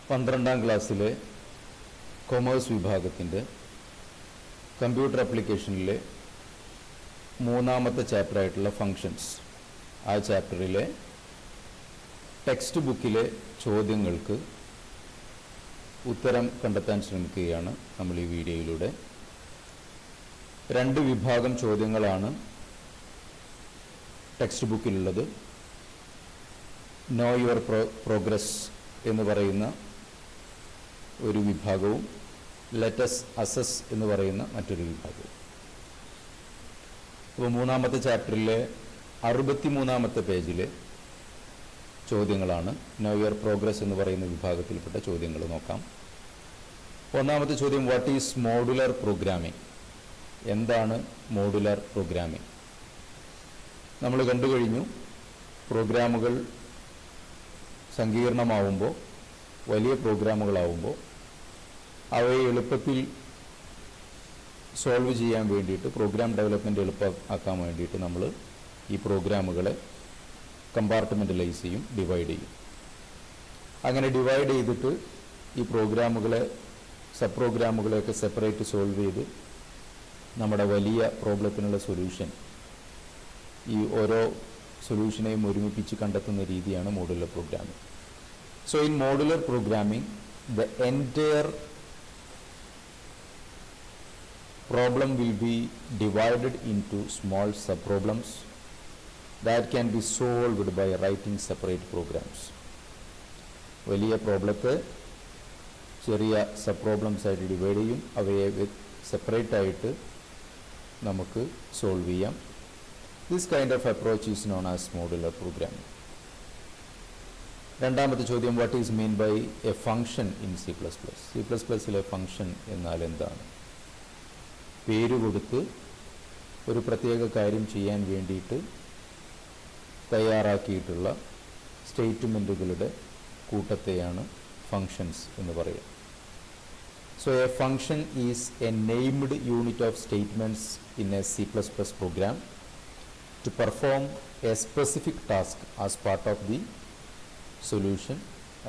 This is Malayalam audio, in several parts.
12ാം ക്ലാസ്സിലെ കൊമേഴ്സ് വിഭാഗത്തിൻ്റെ കമ്പ്യൂട്ടർ ആപ്ലിക്കേഷനിലെ 3ാമത്തെ ചാപ്റ്ററായിട്ടുള്ള ഫങ്ഷൻസ്, ആ ചാപ്റ്ററിലെ ടെക്സ്റ്റ് ബുക്കിലെ ചോദ്യങ്ങൾക്ക് ഉത്തരം കണ്ടെത്താൻ ശ്രമിക്കുകയാണ് നമ്മൾ ഈ വീഡിയോയിലൂടെ. 2 വിഭാഗം ചോദ്യങ്ങളാണ് ടെക്സ്റ്റ് ബുക്കിലുള്ളത്. നോ യുവർ പ്രോഗ്രസ് എന്ന് പറയുന്ന ഒരു വിഭാഗവും ലെറ്റസ് അസസ് എന്ന് പറയുന്ന മറ്റൊരു വിഭാഗവും. അപ്പോൾ 3ാമത്തെ ചാപ്റ്ററിലെ 63ാമത്തെ പേജിലെ ചോദ്യങ്ങളാണ് നോ യുവർ പ്രോഗ്രസ് എന്ന് പറയുന്ന വിഭാഗത്തിൽപ്പെട്ട ചോദ്യങ്ങൾ നോക്കാം. 1ാമത്തെ ചോദ്യം, വാട്ട് ഈസ് മോഡുലർ പ്രോഗ്രാമിംഗ്? എന്താണ് മോഡുലർ പ്രോഗ്രാമിംഗ്? നമ്മൾ കണ്ടു കഴിഞ്ഞു, പ്രോഗ്രാമുകൾ സങ്കീർണമാവുമ്പോൾ, വലിയ പ്രോഗ്രാമുകളാവുമ്പോൾ അവയെ എളുപ്പത്തിൽ സോൾവ് ചെയ്യാൻ വേണ്ടിയിട്ട്, പ്രോഗ്രാം ഡെവലപ്മെൻറ്റ് എളുപ്പമാക്കാൻ വേണ്ടിയിട്ട് നമ്മൾ ഈ പ്രോഗ്രാമുകളെ കമ്പാർട്ട്മെൻ്റലൈസ് ചെയ്യും, ഡിവൈഡ് ചെയ്യും. അങ്ങനെ ഡിവൈഡ് ചെയ്തിട്ട് ഈ പ്രോഗ്രാമുകളെ, സബ് പ്രോഗ്രാമുകളെയൊക്കെ സെപ്പറേറ്റ് സോൾവ് ചെയ്ത് നമ്മുടെ വലിയ പ്രോബ്ലത്തിനുള്ള സൊല്യൂഷൻ, ഈ ഓരോ സൊല്യൂഷനെയും ഒരുമിപ്പിച്ച് കണ്ടെത്തുന്ന രീതിയാണ് modular programming. So in modular programming the entire problem will be divided into small subproblems that can be solved by writing separate programs. വലിയ പ്രോബ്ലത്തെ ചെറിയ സബ് പ്രോബ്ലംസ് ആയിട്ട് ഡിവൈഡ് ചെയ്യും, അവയെ സെപ്പറേറ്റ് ആയിട്ട് നമുക്ക് സോൾവ് ചെയ്യാം. This kind of approach is known as modular programming. 2ാമത്തെ ചോദ്യം, what is mean by a function in C++ലെ ഫംഗ്ഷൻ എന്നാൽ എന്താണ്? പേര് കൊടുത്ത് ഒരു പ്രത്യേക കാര്യം ചെയ്യാൻ വേണ്ടിയിട്ട് തയ്യാറാക്കിയിട്ടുള്ള സ്റ്റേറ്റ്മെൻറ്റുകളുടെ കൂട്ടത്തെയാണ് ഫങ്ഷൻസ് എന്ന് പറയുക. So a function is a named unit of statements in a C++ program to perform a specific task as part of the solution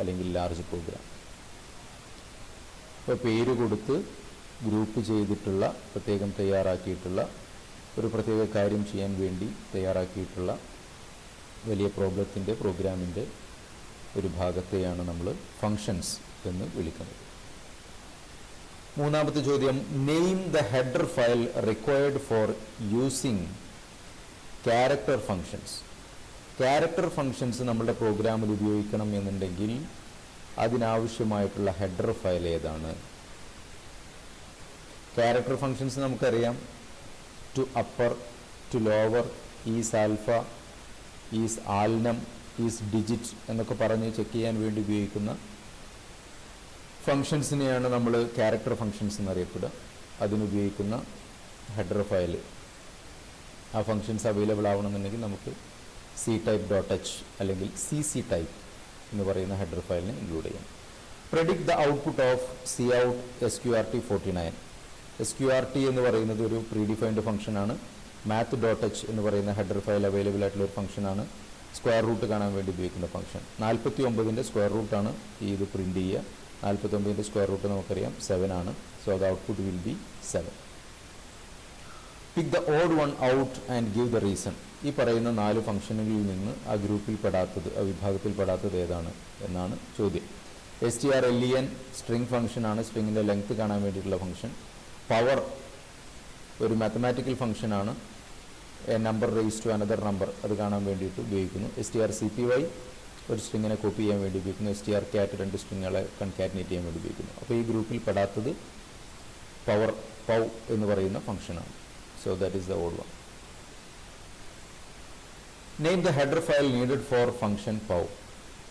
അല്ലെങ്കിൽ ലാർജ് പ്രോഗ്രാം. ഇപ്പോൾ പേര് കൊടുത്ത് ഗ്രൂപ്പ് ചെയ്തിട്ടുള്ള, പ്രത്യേകം തയ്യാറാക്കിയിട്ടുള്ള, ഒരു പ്രത്യേക കാര്യം ചെയ്യാൻ വേണ്ടി തയ്യാറാക്കിയിട്ടുള്ള വലിയ പ്രോഗ്രാമിൻ്റെ ഒരു ഭാഗത്തെയാണ് നമ്മൾ ഫങ്ഷൻസ് എന്ന് വിളിക്കുന്നത്. 3ാമത്തെ ചോദ്യം, name the header file required for using character functions. Character functions നമ്മുടെ പ്രോഗ്രാമിൽ ഉപയോഗിക്കണം എന്നുണ്ടെങ്കിൽ അതിനാവശ്യമായിട്ടുള്ള ഹെഡർ ഫയൽ ഏതാണ്? ക്യാരക്ടർ ഫങ്ഷൻസ് നമുക്കറിയാം, to upper, to lower, is alpha, is alnum, is digit എന്നൊക്കെ പറഞ്ഞ് ചെക്ക് ചെയ്യാൻ വേണ്ടി ഉപയോഗിക്കുന്ന ഫങ്ഷൻസിനെയാണ് നമ്മൾ ക്യാരക്ടർ ഫങ്ഷൻസ് എന്നറിയപ്പെടുക. അതിനുപയോഗിക്കുന്ന ഹെഡർ ഫയൽ, ആ ഫങ്ഷൻസ് അവൈലബിൾ ആവണമെന്നുണ്ടെങ്കിൽ നമുക്ക് C-type.h അല്ലെങ്കിൽ CC type എന്ന് പറയുന്ന ഹെഡർ ഫയലിനെ ഇൻക്ലൂഡ് ചെയ്യാം. Predict the output of Cout SQRT49. SQRT എന്ന് പറയുന്നത് ഒരു പ്രീഡിഫൈൻഡ് ഫംഗ്ഷനാണ്. math.h എന്ന് പറയുന്ന ഹെഡർ ഫയൽ അവൈലബിൾ ആയിട്ടുള്ള ഒരു ഫംഗ്ഷനാണ്. സ്ക്വയർ റൂട്ട് കാണാൻ വേണ്ടി ഉപയോഗിക്കുന്ന ഫംഗ്ഷൻ. 49ൻ്റെ സ്ക്വയർ റൂട്ടാണ് ഇത് പ്രിൻറ്റ് ചെയ്യുക. 49ൻ്റെ സ്ക്വയർ റൂട്ട് നമുക്കറിയാം 7 ആണ്. So the output will be 7. Pick the odd one out and give the reason. ഈ പറയുന്ന 4 ഫംഗ്ഷനുകളിൽ നിന്ന് ആ ഗ്രൂപ്പിൽ പെടാത്തത്, ആ വിഭാഗത്തിൽ പെടാത്തത് ഏതാണ് എന്നാണ് ചോദ്യം. strlen സ്ട്രിംഗ് ഫംഗ്ഷനാണ്, സ്ട്രിങ്ങിൻ്റെ ലെങ്ത് കാണാൻ വേണ്ടിയിട്ടുള്ള ഫംഗ്ഷൻ. പവർ ഒരു മാത്തമാറ്റിക്കൽ ഫംഗ്ഷനാണ്, a number raise to another number, അത് കാണാൻ വേണ്ടിയിട്ട് ഉപയോഗിക്കുന്നു. strcpy ഒരു സ്ട്രിങ്ങിനെ കോപ്പി ചെയ്യാൻ വേണ്ടി ഉപയോഗിക്കുന്നു. strcat 2 സ്ട്രിങ്ങുകളെ കൺകാറ്റിനേറ്റ് ചെയ്യാൻ വേണ്ടി ഉപയോഗിക്കുന്നു. അപ്പോൾ ഈ ഗ്രൂപ്പിൽ പെടാത്തത് പൗ എന്ന് പറയുന്ന ഫംഗ്ഷനാണ്. So that is the odd one. Name the header file needed for function pow.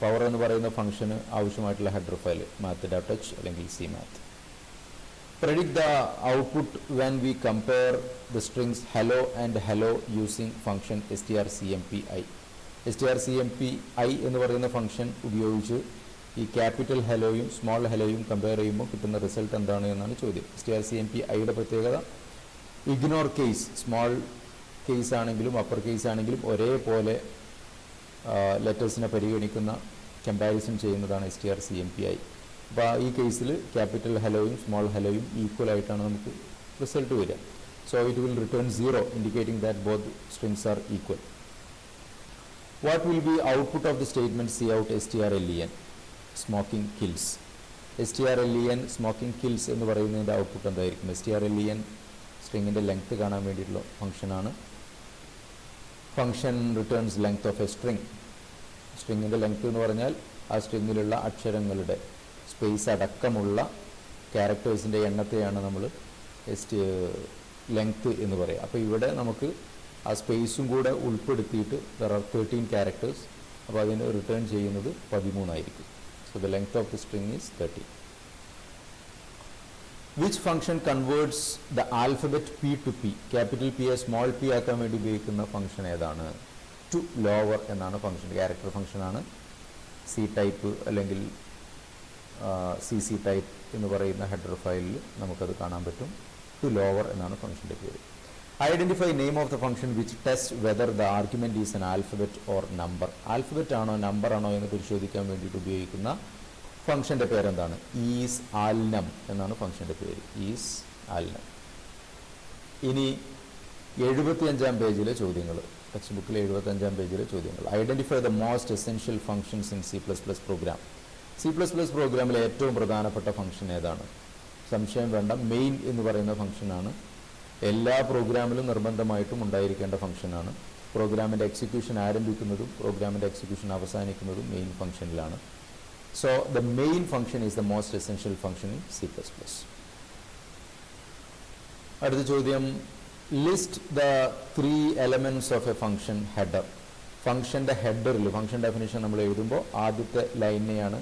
Power എന്ന് പറയുന്ന ഫംഗ്ഷന് ആവശ്യമായിട്ടുള്ള ഹെഡർ ഫയൽ math.h അല്ലെങ്കിൽ CMath. Predict the output when we compare the strings hello and hello using function strcmpi. strcmpi എന്ന് പറയുന്ന ഫംഗ്ഷൻ ഉപയോഗിച്ച് ഈ ക്യാപിറ്റൽ ഹെലോയും സ്മോൾ ഹെലോയും കമ്പയർ ചെയ്യുമ്പോൾ കിട്ടുന്ന റിസൾട്ട് എന്താണ് എന്നാണ് ചോദ്യം. strcmpiയുടെ പ്രത്യേകത, ഇഗ്നോർ കേസ്, സ്മോൾ കേസ് ആണെങ്കിലും അപ്പർ കേസ് ആണെങ്കിലും ഒരേപോലെ ലെറ്റേഴ്സിനെ പരിഗണിക്കുന്ന കമ്പാരിസൺ ചെയ്യുന്നതാണ് strcmpi. അപ്പോൾ ഈ കേസിൽ ക്യാപിറ്റൽ ഹലോയും സ്മോൾ ഹലോയും ഈക്വൽ ആയിട്ടാണ് നമുക്ക് റിസൾട്ട് വരിക. So it will return 0 indicating that both strings R equal. What will be output of the statement C out strlen smoking kills. strlen smoking kills എന്ന് പറയുന്നതിൻ്റെ ഔട്ട്പുട്ട് എന്തായിരിക്കും? strlen സ്ട്രിങ്ങിൻ്റെ ലെങ്ത് കാണാൻ വേണ്ടിയിട്ടുള്ള ഫംഗ്ഷനാണ്. Function returns length of a string. സ്ട്രിങ്ങിൻ്റെ ലെങ്ത് എന്ന് പറഞ്ഞാൽ ആ സ്ട്രിങ്ങിലുള്ള അക്ഷരങ്ങളുടെ സ്പേസ് അടക്കമുള്ള ക്യാരക്ടേഴ്സിൻ്റെ എണ്ണത്തെയാണ് നമ്മൾ ലെങ്ത് എന്ന് പറയുക. അപ്പോൾ ഇവിടെ നമുക്ക് ആ സ്പേസും കൂടെ ഉൾപ്പെടുത്തിയിട്ട് ദർ ആർ 13 ക്യാരക്ടേഴ്സ്. അപ്പോൾ അതിന് റിട്ടേൺ ചെയ്യുന്നത് 13 ആയിരിക്കും. So the length of the string is 13. Which function converts the alphabet P to P? Capital P a small P ആക്കാൻ വേണ്ടി ഉപയോഗിക്കുന്ന ഫംഗ്ഷൻ ഏതാണ്? ടു ലോവർ എന്നാണ് ഫംഗ്ഷൻ. ക്യാരക്ടർ ഫംഗ്ഷനാണ്. സി ടൈപ്പ് അല്ലെങ്കിൽ CC ടൈപ്പ് എന്ന് പറയുന്ന ഹെഡർ ഫയലിൽ നമുക്കത് കാണാൻ പറ്റും. ടു ലോവർ എന്നാണ് ഫംഗ്ഷൻ്റെ പേര്. Identify name of the function which test whether the argument is N alphabet or number. Alphabet ആണോ നമ്പർ ആണോ എന്ന് പരിശോധിക്കാൻ വേണ്ടിയിട്ട് ഉപയോഗിക്കുന്ന ഫംഗ്ഷൻ്റെ പേരെന്താണ്? ഈസ് ആൽനം എന്നാണ് ഫംഗ്ഷൻ്റെ പേര്. Is alnum. ഇനി 75-ാം പേജിലെ ചോദ്യങ്ങൾ, ടെക്സ്റ്റ് ബുക്കിലെ 75-ാം പേജിലെ ചോദ്യങ്ങൾ. Identify the most essential functions in C++ program. C++ പ്രോഗ്രാമിലെ ഏറ്റവും പ്രധാനപ്പെട്ട ഫംഗ്ഷൻ ഏതാണ്? സംശയം വേണ്ട, മെയിൻ എന്ന് പറയുന്ന ഫംഗ്ഷനാണ്. എല്ലാ പ്രോഗ്രാമിലും നിർബന്ധമായിട്ടും ഉണ്ടായിരിക്കേണ്ട ഫംഗ്ഷനാണ്. പ്രോഗ്രാമിൻ്റെ എക്സിക്യൂഷൻ ആരംഭിക്കുന്നതും പ്രോഗ്രാമിൻ്റെ എക്സിക്യൂഷൻ അവസാനിക്കുന്നതും മെയിൻ ഫംഗ്ഷനിലാണ്. So the main function is the most essential function in C++. അടുത്ത ചോദ്യം, list the 3 elements of a function header. ഫംഗ്ഷൻ്റെ ഹെഡറിൽ ഫംഗ്ഷൻ ഡെഫിനിഷൻ നമ്മൾ എഴുതുമ്പോൾ ആദ്യത്തെ ലൈനെയാണ്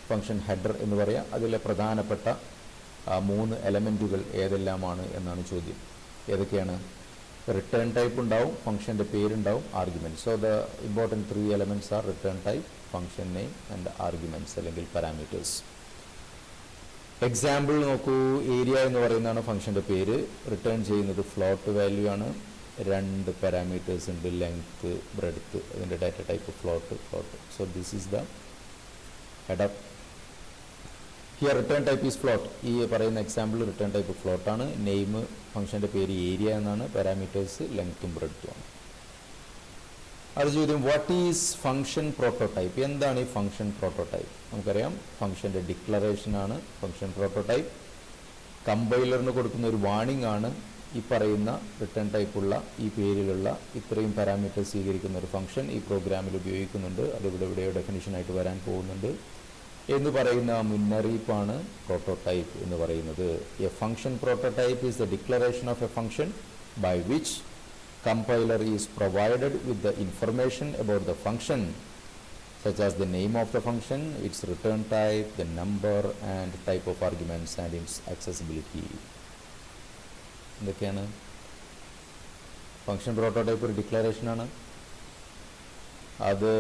ഫംഗ്ഷൻ ഹെഡർ എന്ന് പറയുക. അതിലെ പ്രധാനപ്പെട്ട 3 എലമെൻറ്റുകൾ ഏതെല്ലാമാണ് എന്നാണ് ചോദ്യം. ഏതൊക്കെയാണ്? റിട്ടേൺ ടൈപ്പ് ഉണ്ടാവും, ഫംഗ്ഷൻ്റെ പേരുണ്ടാവും, arguments. So the important 3 elements are return type, function name and arguments അല്ലെങ്കിൽ പാരാമീറ്റേഴ്സ്. എക്സാമ്പിൾ നോക്കൂ. ഏരിയ എന്ന് പറയുന്നതാണ് ഫംഗ്ഷൻ്റെ പേര്. റിട്ടേൺ ചെയ്യുന്നത് ഫ്ലോട്ട് വാല്യൂ ആണ്. 2 പാരാമീറ്റേഴ്സ് ഉണ്ട്, ലെങ്ത്, ബ്രെഡ്ത്ത്. അതിൻ്റെ data type float. So this is the header. Here return type is float. ഈ പറയുന്ന എക്സാമ്പിൾ റിട്ടേൺ ടൈപ്പ് ഫ്ലോട്ട് ആണ്. നെയിം ഫംഗ്ഷൻ്റെ പേര് ഏരിയ എന്നാണ്. പാരാമീറ്റേഴ്സ് ലെങ്ത്തും ബ്രെഡ്ത്തും ആണ്. അത് ചോദ്യം, വാട്ട് ഈസ് ഫംഗ്ഷൻ പ്രോട്ടോടൈപ്പ്? എന്താണ് ഈ ഫംഗ്ഷൻ പ്രോട്ടോടൈപ്പ്? നമുക്കറിയാം ഫംഗ്ഷൻ്റെ ഡിക്ലറേഷൻ ആണ് ഫംഗ്ഷൻ പ്രോട്ടോടൈപ്പ്. കമ്പൈലറിന് കൊടുക്കുന്ന ഒരു വാണിംഗ് ആണ് ഈ പറയുന്ന റിട്ടേൺ ടൈപ്പുള്ള ഈ പേരിലുള്ള ഇത്രയും പാരാമീറ്റർ സ്വീകരിക്കുന്ന ഒരു ഫംഗ്ഷൻ ഈ പ്രോഗ്രാമിൽ ഉപയോഗിക്കുന്നുണ്ട്, അതിവിടെ എവിടെയോ ഡെഫിനിഷനായിട്ട് വരാൻ പോകുന്നുണ്ട് എന്ന് പറയുന്ന മുന്നറിയിപ്പാണ് പ്രോട്ടോടൈപ്പ് എന്ന് പറയുന്നത്. A function prototype is the declaration of a function by which compiler is provided with the information about the function such as the name of the function, its return type, the number and type of arguments and its accessibility. എന്തൊക്കെയാണ്? ഫംഗ്ഷൻ പ്രോട്ടോടൈപ്പ് ഒരു ഡിക്ലറേഷനാണ്. അത്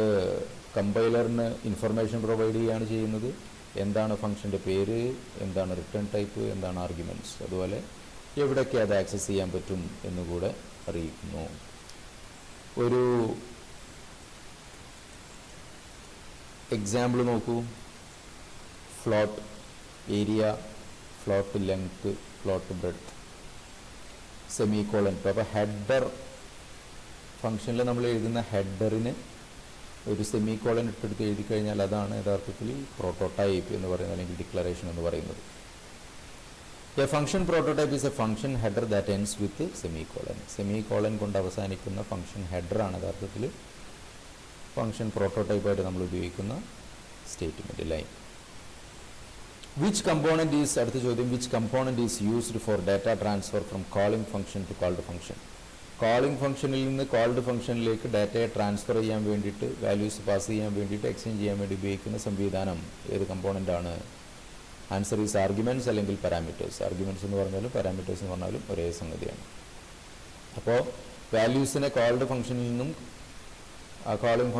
കമ്പൈലറിന് ഇൻഫർമേഷൻ പ്രൊവൈഡ് ചെയ്യുകയാണ് ചെയ്യുന്നത്. എന്താണ് ഫംഗ്ഷൻ്റെ പേര്, എന്താണ് റിട്ടേൺ ടൈപ്പ്, എന്താണ് ആർഗ്യുമെൻറ്റ്സ്, അതുപോലെ എവിടെയൊക്കെ അത് ആക്സസ് ചെയ്യാൻ പറ്റും എന്നുകൂടെ അറിയിക്കുന്നു. ഒരു എക്സാമ്പിൾ നോക്കൂ. Float area, float length, float breadth, semicolon. അപ്പോൾ ഹെഡർ ഫംഗ്ഷനിൽ നമ്മൾ എഴുതുന്ന ഹെഡറിന് ഒരു സെമികോളൻ ഇട്ടെടുത്ത് എഴുതി കഴിഞ്ഞാൽ അതാണ് യഥാർത്ഥത്തിൽ പ്രോട്ടോടൈപ്പ് എന്ന് പറയുന്നത് അല്ലെങ്കിൽ ഡിക്ലറേഷൻ എന്ന് പറയുന്നത്. A function prototype is a function header that ends with semicolon. Semicolon കൊണ്ട് അവസാനിക്കുന്ന ഫംഗ്ഷൻ ഹെഡറാണ് യഥാർത്ഥത്തിൽ ഫംഗ്ഷൻ പ്രോട്ടോടൈപ്പായിട്ട് നമ്മൾ ഉപയോഗിക്കുന്ന statement line. Which component is, അടുത്ത ചോദ്യം, which component is used for data transfer from calling function to called function. Calling ഫംഗ്ഷനിൽ നിന്ന് കോൾഡ് ഫംഗ്ഷനിലേക്ക് ഡാറ്റയെ ട്രാൻസ്ഫർ ചെയ്യാൻ വേണ്ടിയിട്ട്, വാല്യൂസ് പാസ് ചെയ്യാൻ വേണ്ടിയിട്ട്, എക്സ്ചേഞ്ച് ചെയ്യാൻ വേണ്ടി ഉപയോഗിക്കുന്ന സംവിധാനം ഏത് കമ്പോണൻ്റാണ്? ആൻസർ ഈസ് ആർഗ്യുമെൻറ്റ്സ് അല്ലെങ്കിൽ പാരാമീറ്റേഴ്സ്. ആർഗ്യുമെൻറ്റ്സ് എന്ന് പറഞ്ഞാലും പാരാമീറ്റേഴ്സ് എന്ന് പറഞ്ഞാലും ഒരേ സംഗതിയാണ്. അപ്പോൾ വാല്യൂസിനെ കോൾഡ് ഫംഗ്ഷനിൽ നിന്നും കോളിംഗ്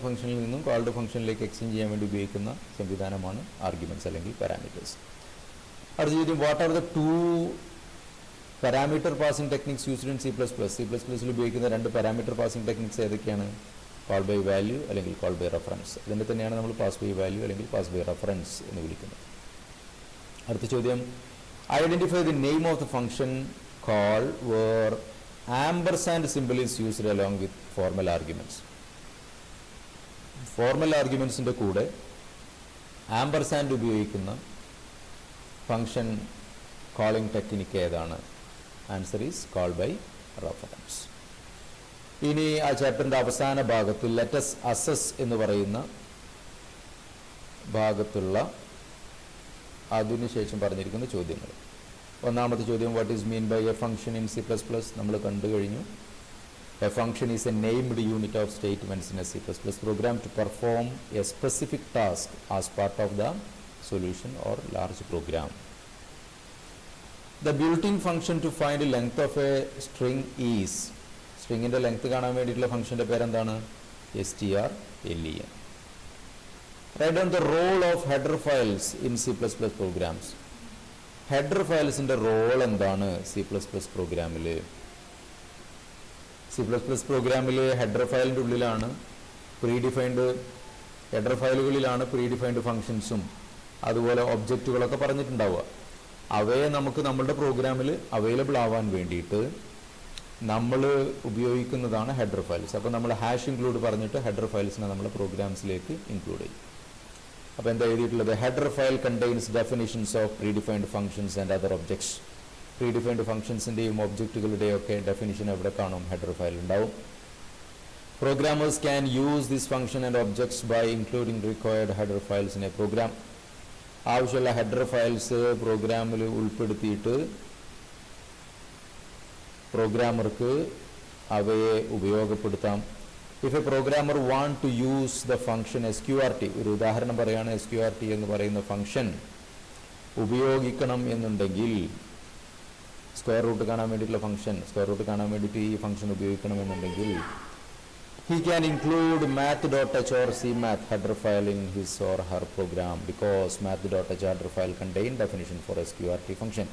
ഫംഗ്ഷനിൽ നിന്നും കോൾഡ് ഫംഗ്ഷനിലേക്ക് എക്സ്ചേഞ്ച് ചെയ്യാൻ വേണ്ടി ഉപയോഗിക്കുന്ന സംവിധാനമാണ് ആർഗ്യുമെൻറ്റ്സ് അല്ലെങ്കിൽ പാരാമീറ്റേഴ്സ്. അടുത്ത ചോദ്യം, what are the 2 parameter passing techniques used in C++? C++ൽ ഉപയോഗിക്കുന്ന 2 പാരാമീറ്റർ പാസിംഗ് ടെക്നിക്സ് ഏതൊക്കെയാണ്? കോൾ ബൈ വാല്യൂ അല്ലെങ്കിൽ കോൾ ബൈ റെഫറൻസ്. ഇതിനെ തന്നെയാണ് നമ്മൾ പാസ് ബൈ വാല്യൂ അല്ലെങ്കിൽ പാസ് ബൈ റെഫറൻസ് എന്ന് വിളിക്കുന്നത്. അടുത്ത ചോദ്യം, identify the name of the function call where ampersand simple is used along with formal arguments. Formal ആർഗ്യുമെന്റ്സിന്റെ കൂടെ ആംപർസാൻഡ് ഉപയോഗിക്കുന്ന ഫംഗ്ഷൻ കോളിംഗ് ടെക്നിക്ക് ഏതാണ്? Answer is call by reference. ഇനി ആ ചാപ്റ്ററിന്റെ അവസാന ഭാഗത്തിൽ ലെറ്റസ് അസസ് എന്ന് പറയുന്ന ഭാഗത്തുള്ള അതിനുശേഷം പറഞ്ഞിരിക്കുന്ന ചോദ്യങ്ങൾ. ഒന്നാമത്തെ ചോദ്യം, what is mean by a function in C++? നമ്മൾ കണ്ടു കഴിഞ്ഞു. A function is a named unit of statements in a C++ program to perform a specific task as part of the solution or large program. The built-in function to find the length of a string is, stringന്റെ ലെങ്ത് കാണാൻ വേണ്ടിയിട്ടുള്ള ഫംഗ്ഷന്റെ പേരെന്താണ്? strlen. Write down the role of header files in C++ programs. Header ഫയൽസിന്റെ റോൾ എന്താണ് C++ പ്രോഗ്രാമിൽ? C++ പ്രോഗ്രാമിൽ ഹെഡർ ഫയലിന്റെ ഉള്ളിലാണ് ഹെഡർ ഫയലുകളിലാണ് പ്രീഡിഫൈൻഡ് ഫംഗ്ഷൻസും അതുപോലെ ഒബ്ജക്റ്റുകളൊക്കെ പറഞ്ഞിട്ടുണ്ടാവുക. അവയെ നമുക്ക് നമ്മളുടെ പ്രോഗ്രാമിൽ അവൈലബിൾ ആവാൻ വേണ്ടിയിട്ട് നമ്മൾ ഉപയോഗിക്കുന്നതാണ് ഹെഡർ ഫയൽസ്. അപ്പോൾ നമ്മൾ ഹാഷ് ഇൻക്ലൂഡ് പറഞ്ഞിട്ട് ഹെഡർ ഫയൽസിനെ നമ്മൾ പ്രോഗ്രാംസിലേക്ക് ഇൻക്ലൂഡ് ചെയ്യും. അപ്പോൾ എന്താ എഴുതിയിട്ടുള്ളത്? Header file contains definitions of predefined functions and other objects. Predefined ഫംഗ്ഷൻസിൻ്റെയും ഒബ്ജക്റ്റുകളുടെയും ഒക്കെ ഡെഫിനിഷൻ എവിടെ കാണും? ഹെഡർ ഫയൽ ഉണ്ടാവും. Programmers can use this function and objects by including required header files in a program. ആവശ്യമുള്ള ഹെഡർ ഫയൽസ് പ്രോഗ്രാമിൽ ഉൾപ്പെടുത്തിയിട്ട് പ്രോഗ്രാമർക്ക് അവയെ ഉപയോഗപ്പെടുത്താം. If a programmer want to use the function SQRT, ഒരു ഉദാഹരണം പറയുകയാണ്, SQRT എന്ന് പറയുന്ന ഫംഗ്ഷൻ ഉപയോഗിക്കണം എന്നുണ്ടെങ്കിൽ, സ്ക്വയർ റൂട്ട് കാണാൻ വേണ്ടിയിട്ടുള്ള ഫംഗ്ഷൻ, സ്ക്വയർ റൂട്ട് കാണാൻ വേണ്ടിയിട്ട് ഈ function ഉപയോഗിക്കണമെന്നുണ്ടെങ്കിൽ he can include math.h or cmath header file in his or her program because math.h header file contain definition for SQRT function.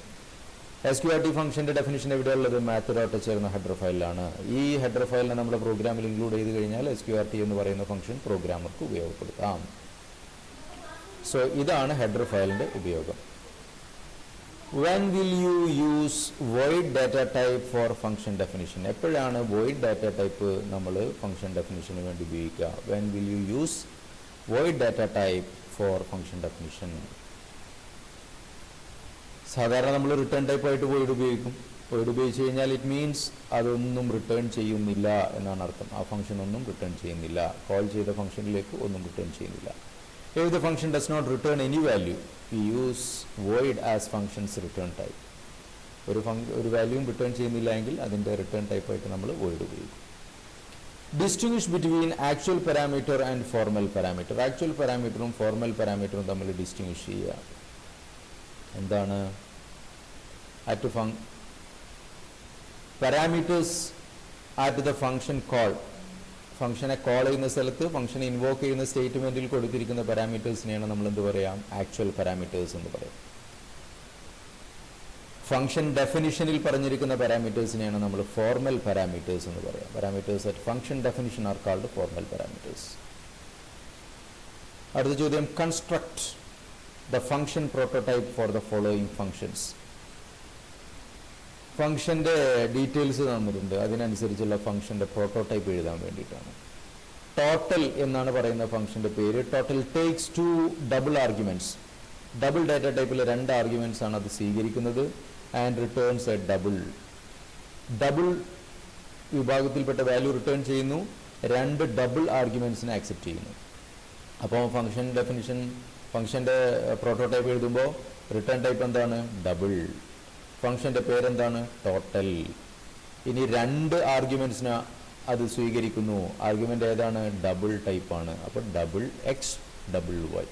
SQRT ഫംഗ്ഷന്റെ ഡെഫിനിഷൻ എവിടെയുള്ളത്? math.h എന്ന ഹെഡർ ഫയലിലാണ്. ഈ ഹെഡർ ഫയലിനെ നമ്മുടെ പ്രോഗ്രാമിൽ ഇൻക്ലൂഡ് ചെയ്ത് കഴിഞ്ഞാൽ SQRT എന്ന് പറയുന്ന ഫംഗ്ഷൻ പ്രോഗ്രാമർക്ക് ഉപയോഗപ്പെടുത്താം. സോ ഇതാണ് ഹെഡർ ഫയലിന്റെ ഉപയോഗം. When will you use void data type for function definition? എപ്പോഴാണ് void data type നമ്മൾ ഫംഗ്ഷൻ ഡെഫിനിഷന് വേണ്ടി ഉപയോഗിക്കുക? When will you use void data type for function definition? സാധാരണ നമ്മൾ റിട്ടേൺ ടൈപ്പ് ആയിട്ട് void ഉപയോഗിക്കും. void ഉപയോഗിച്ച് കഴിഞ്ഞാൽ ഇറ്റ് മീൻസ് അതൊന്നും റിട്ടേൺ ചെയ്യുന്നില്ല എന്നാണ് അർത്ഥം. ആ ഫംഗ്ഷൻ ഒന്നും റിട്ടേൺ ചെയ്യുന്നില്ല, കോൾ ചെയ്ത ഫംഗ്ഷനിലേക്ക് ഒന്നും റിട്ടേൺ ചെയ്യുന്നില്ല. If the function does not return any value, we use void as function's return type. ഒരു വാല്യൂയും റിട്ടേൺ ചെയ്യുന്നില്ല എങ്കിൽ അതിൻ്റെ റിട്ടേൺ ടൈപ്പ് ആയിട്ട് നമ്മൾ void ഉപയോഗിക്കും. Distinguish between actual parameter and formal parameter. Actual പാരാമീറ്ററും ഫോർമൽ പാരാമീറ്ററും തമ്മിൽ ഡിസ്റ്റിങ്വിഷ് ചെയ്യുക. എന്താണ്? Parameters at the function call, ഫംഗ്ഷനെ കോൾ ചെയ്യുന്ന സ്ഥലത്ത് ഫംഗ്ഷനെ ഇൻവോക്ക് ചെയ്യുന്ന സ്റ്റേറ്റ്മെന്റിൽ കൊടുത്തിരിക്കുന്ന പാരാമീറ്റേഴ്സിനെയാണ് നമ്മൾ എന്ത് പറയാം? ആക്ച്വൽ പാരാമീറ്റേഴ്സ് എന്ന് പറയും. ഫംഗ്ഷൻ ഡെഫിനിഷനിൽ പറഞ്ഞിരിക്കുന്ന പാരാമീറ്റേഴ്സിനെയാണ് നമ്മൾ ഫോർമൽ പാരാമീറ്റേഴ്സ് എന്ന് പറയാം. Parameters at function definition are called formal parameters. അടുത്ത ചോദ്യം, construct the function prototype four the following functions. ഫംഗ്ഷന്റെ ഡീറ്റെയിൽസ് തന്നിട്ടുണ്ട്, അതിനനുസരിച്ചുള്ള ഫംഗ്ഷന്റെ പ്രോട്ടോടൈപ്പ് എഴുതാൻ വേണ്ടിയിട്ടാണ്. ടോട്ടൽ എന്നാണ് പറയുന്ന ഫംഗ്ഷന്റെ പേര്. Total takes 2 double arguments. Double data ടൈപ്പിൽ 2 ആർഗ്യുമെന്റ്സ് ആണ് അത് സ്വീകരിക്കുന്നത്. ആൻഡ് റിട്ടേൺസ് എ ഡബിൾ വിഭാഗത്തിൽപ്പെട്ട വാല്യൂ റിട്ടേൺ ചെയ്യുന്നു. 2 ഡബിൾ ആർഗ്യുമെന്റ്സിനെ ആക്സെപ്റ്റ് ചെയ്യുന്നു. അപ്പോൾ ഫംഗ്ഷൻ ഡെഫിനിഷൻ, ഫംഗ്ഷന്റെ പ്രോട്ടോടൈപ്പ് എഴുതുമ്പോൾ റിട്ടേൺ ടൈപ്പ് എന്താണ്? ഡബിൾ. ഫംഗ്ഷന്റെ പേരെന്താണ്? ടോട്ടൽ. ഇനി 2 ആർഗ്യുമെന്റ്സിന് അത് സ്വീകരിക്കുന്നു. ആർഗ്യുമെന്റ് ഏതാണ്? ഡബിൾ ടൈപ്പാണ്. അപ്പോൾ ഡബിൾ എക്സ്, ഡബിൾ വൈ.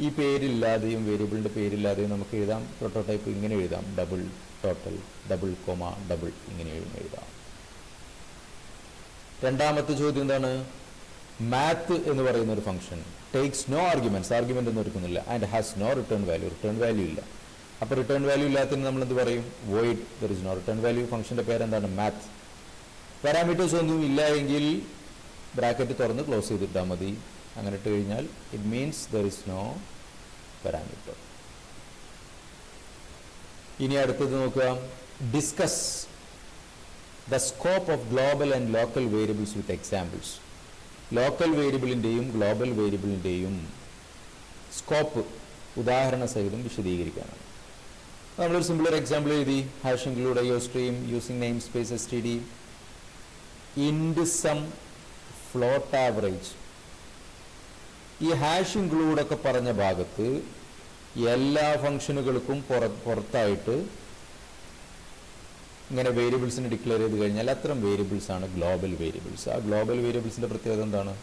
ഈ പേരില്ലാതെയും വേരിയബിളിന്റെ പേരില്ലാതെയും നമുക്ക് എഴുതാം. പ്രോട്ടോടൈപ്പ് ഇങ്ങനെ എഴുതാം: double total, double comma double, ഇങ്ങനെ എഴുതാം. രണ്ടാമത്തെ ചോദ്യം എന്താണ്? മാത്ത് എന്ന് പറയുന്ന ഒരു function takes no arguments, argument ഒന്നും എടുക്കുന്നില്ല. And has no return value, return value ഇല്ല. അപ്പോൾ റിട്ടേൺ വാല്യൂ ഇല്ലാത്തതിന് നമ്മൾ എന്ത് പറയും? Void. There is no return value. ഫംഗ്ഷന്റെ പേരെന്താണ്? മാത്ത്. പാരാമീറ്റേഴ്സ് ഒന്നും ഇല്ല എങ്കിൽ ബ്രാക്കറ്റ് തുറന്ന് ക്ലോസ് ചെയ്തിട്ടാൽ മതി. അങ്ങനെ ഇട്ട് കഴിഞ്ഞാൽ it means there is no parameter. ഇനി അടുത്തത് നോക്കുക, discuss the scope of global and local variables with examples. Local വേരിയബിളിൻ്റെയും ഗ്ലോബൽ വേരിയബിളിൻ്റെയും സ്കോപ്പ് ഉദാഹരണ സഹിതം വിശദീകരിക്കാനാണ്. നമ്മളൊരു സിമ്പിളർ എക്സാമ്പിൾ എഴുതി, hash include iostream using namespace std int sum float average. ഈ ഹാഷ് ഇൻക്ലൂഡ് ഒക്കെ പറഞ്ഞ ഭാഗത്ത് എല്ലാ ഫംഗ്ഷനുകൾക്കും പുറത്തായിട്ട് ഇങ്ങനെ വേരിയബിൾസിന് ഡിക്ലെയർ ചെയ്ത് കഴിഞ്ഞാൽ അത്തരം വേരിയബിൾസ് ആണ് ഗ്ലോബൽ വേരിയബിൾസ്. ആ ഗ്ലോബൽ വേരിയബിൾസിൻ്റെ പ്രത്യേകത എന്താണ്?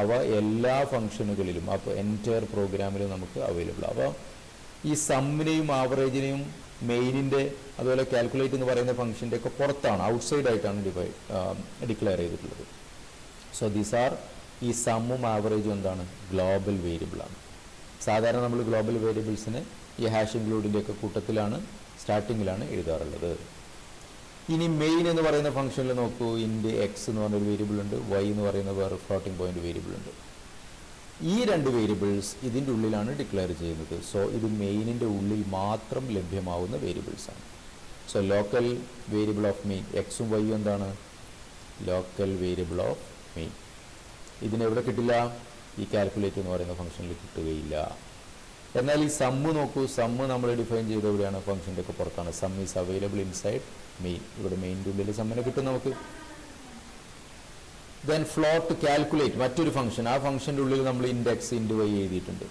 അവ എല്ലാ ഫംഗ്ഷനുകളിലും, അപ്പോൾ എൻറ്റയർ പ്രോഗ്രാമിലും നമുക്ക് അവൈലബിൾ. അപ്പോൾ ഈ സമ്മിനെയും ആവറേജിനെയും മെയിനിൻ്റെ അതുപോലെ കാൽക്കുലേറ്റ് എന്ന് പറയുന്ന ഫംഗ്ഷൻ്റെ ഒക്കെ പുറത്താണ്, ഔട്ട്സൈഡ് ആയിട്ടാണ് ഡിക്ലെയർ ചെയ്തിട്ടുള്ളത്. സോ ദീസ് ആർ, ഈ സമ്മും ആവറേജും എന്താണ്? ഗ്ലോബൽ വേരിയബിളാണ്. സാധാരണ നമ്മൾ ഗ്ലോബൽ വേരിയബിൾസിന് ഈ ഹാഷ് ഇൻക്ലൂഡിൻ്റെ ഒക്കെ കൂട്ടത്തിലാണ്, സ്റ്റാർട്ടിങ്ങിലാണ് എഴുതാറുള്ളത്. ഇനി മെയിൻ എന്ന് പറയുന്ന ഫംഗ്ഷനിൽ നോക്കൂ, ഇൻഡ് എക്സ് എന്ന് പറഞ്ഞൊരു വേരിയബിൾ ഉണ്ട്, വൈ എന്ന് പറയുന്ന വേറെ ഫ്ലോട്ടിംഗ് പോയിന്റ് വേരിയബിൾ ഉണ്ട്. ഈ രണ്ട് വേരിയബിൾസ് ഇതിൻ്റെ ഉള്ളിലാണ് ഡിക്ലെയർ ചെയ്യുന്നത്. സോ ഇത് മെയിനിൻ്റെ ഉള്ളിൽ മാത്രം ലഭ്യമാവുന്ന വേരിയബിൾസാണ്. So local variable of main, എക്സും വൈയും എന്താണ്? Local variable of main. ഇതിനെവിടെ കിട്ടില്ല? ഈ കാൽക്കുലേറ്റ് എന്ന് പറയുന്ന ഫംഗ്ഷനിൽ കിട്ടുകയില്ല. എന്നാൽ ഈ സമ്മ് നോക്കൂ, സമ്മ് നമ്മൾ ഡിഫൈൻ ചെയ്ത് എവിടെയാണ്? ഫംഗ്ഷൻ്റെ ഒക്കെ പുറത്താണ്. Some is available inside main. ഇവിടെ മെയിൻ്റെ ഉള്ളിൽ സമ്മിനെ കിട്ടും നമുക്ക്. ദെൻ ഫ്ലോട്ട് കാൽക്കുലേറ്റ്, മറ്റൊരു ഫംഗ്ഷൻ. ആ ഫംഗ്ഷൻ്റെ ഉള്ളിൽ നമ്മൾ ഇൻഡെക്സ് ഇൻഡ് വൈ എഴുതിയിട്ടുണ്ട്.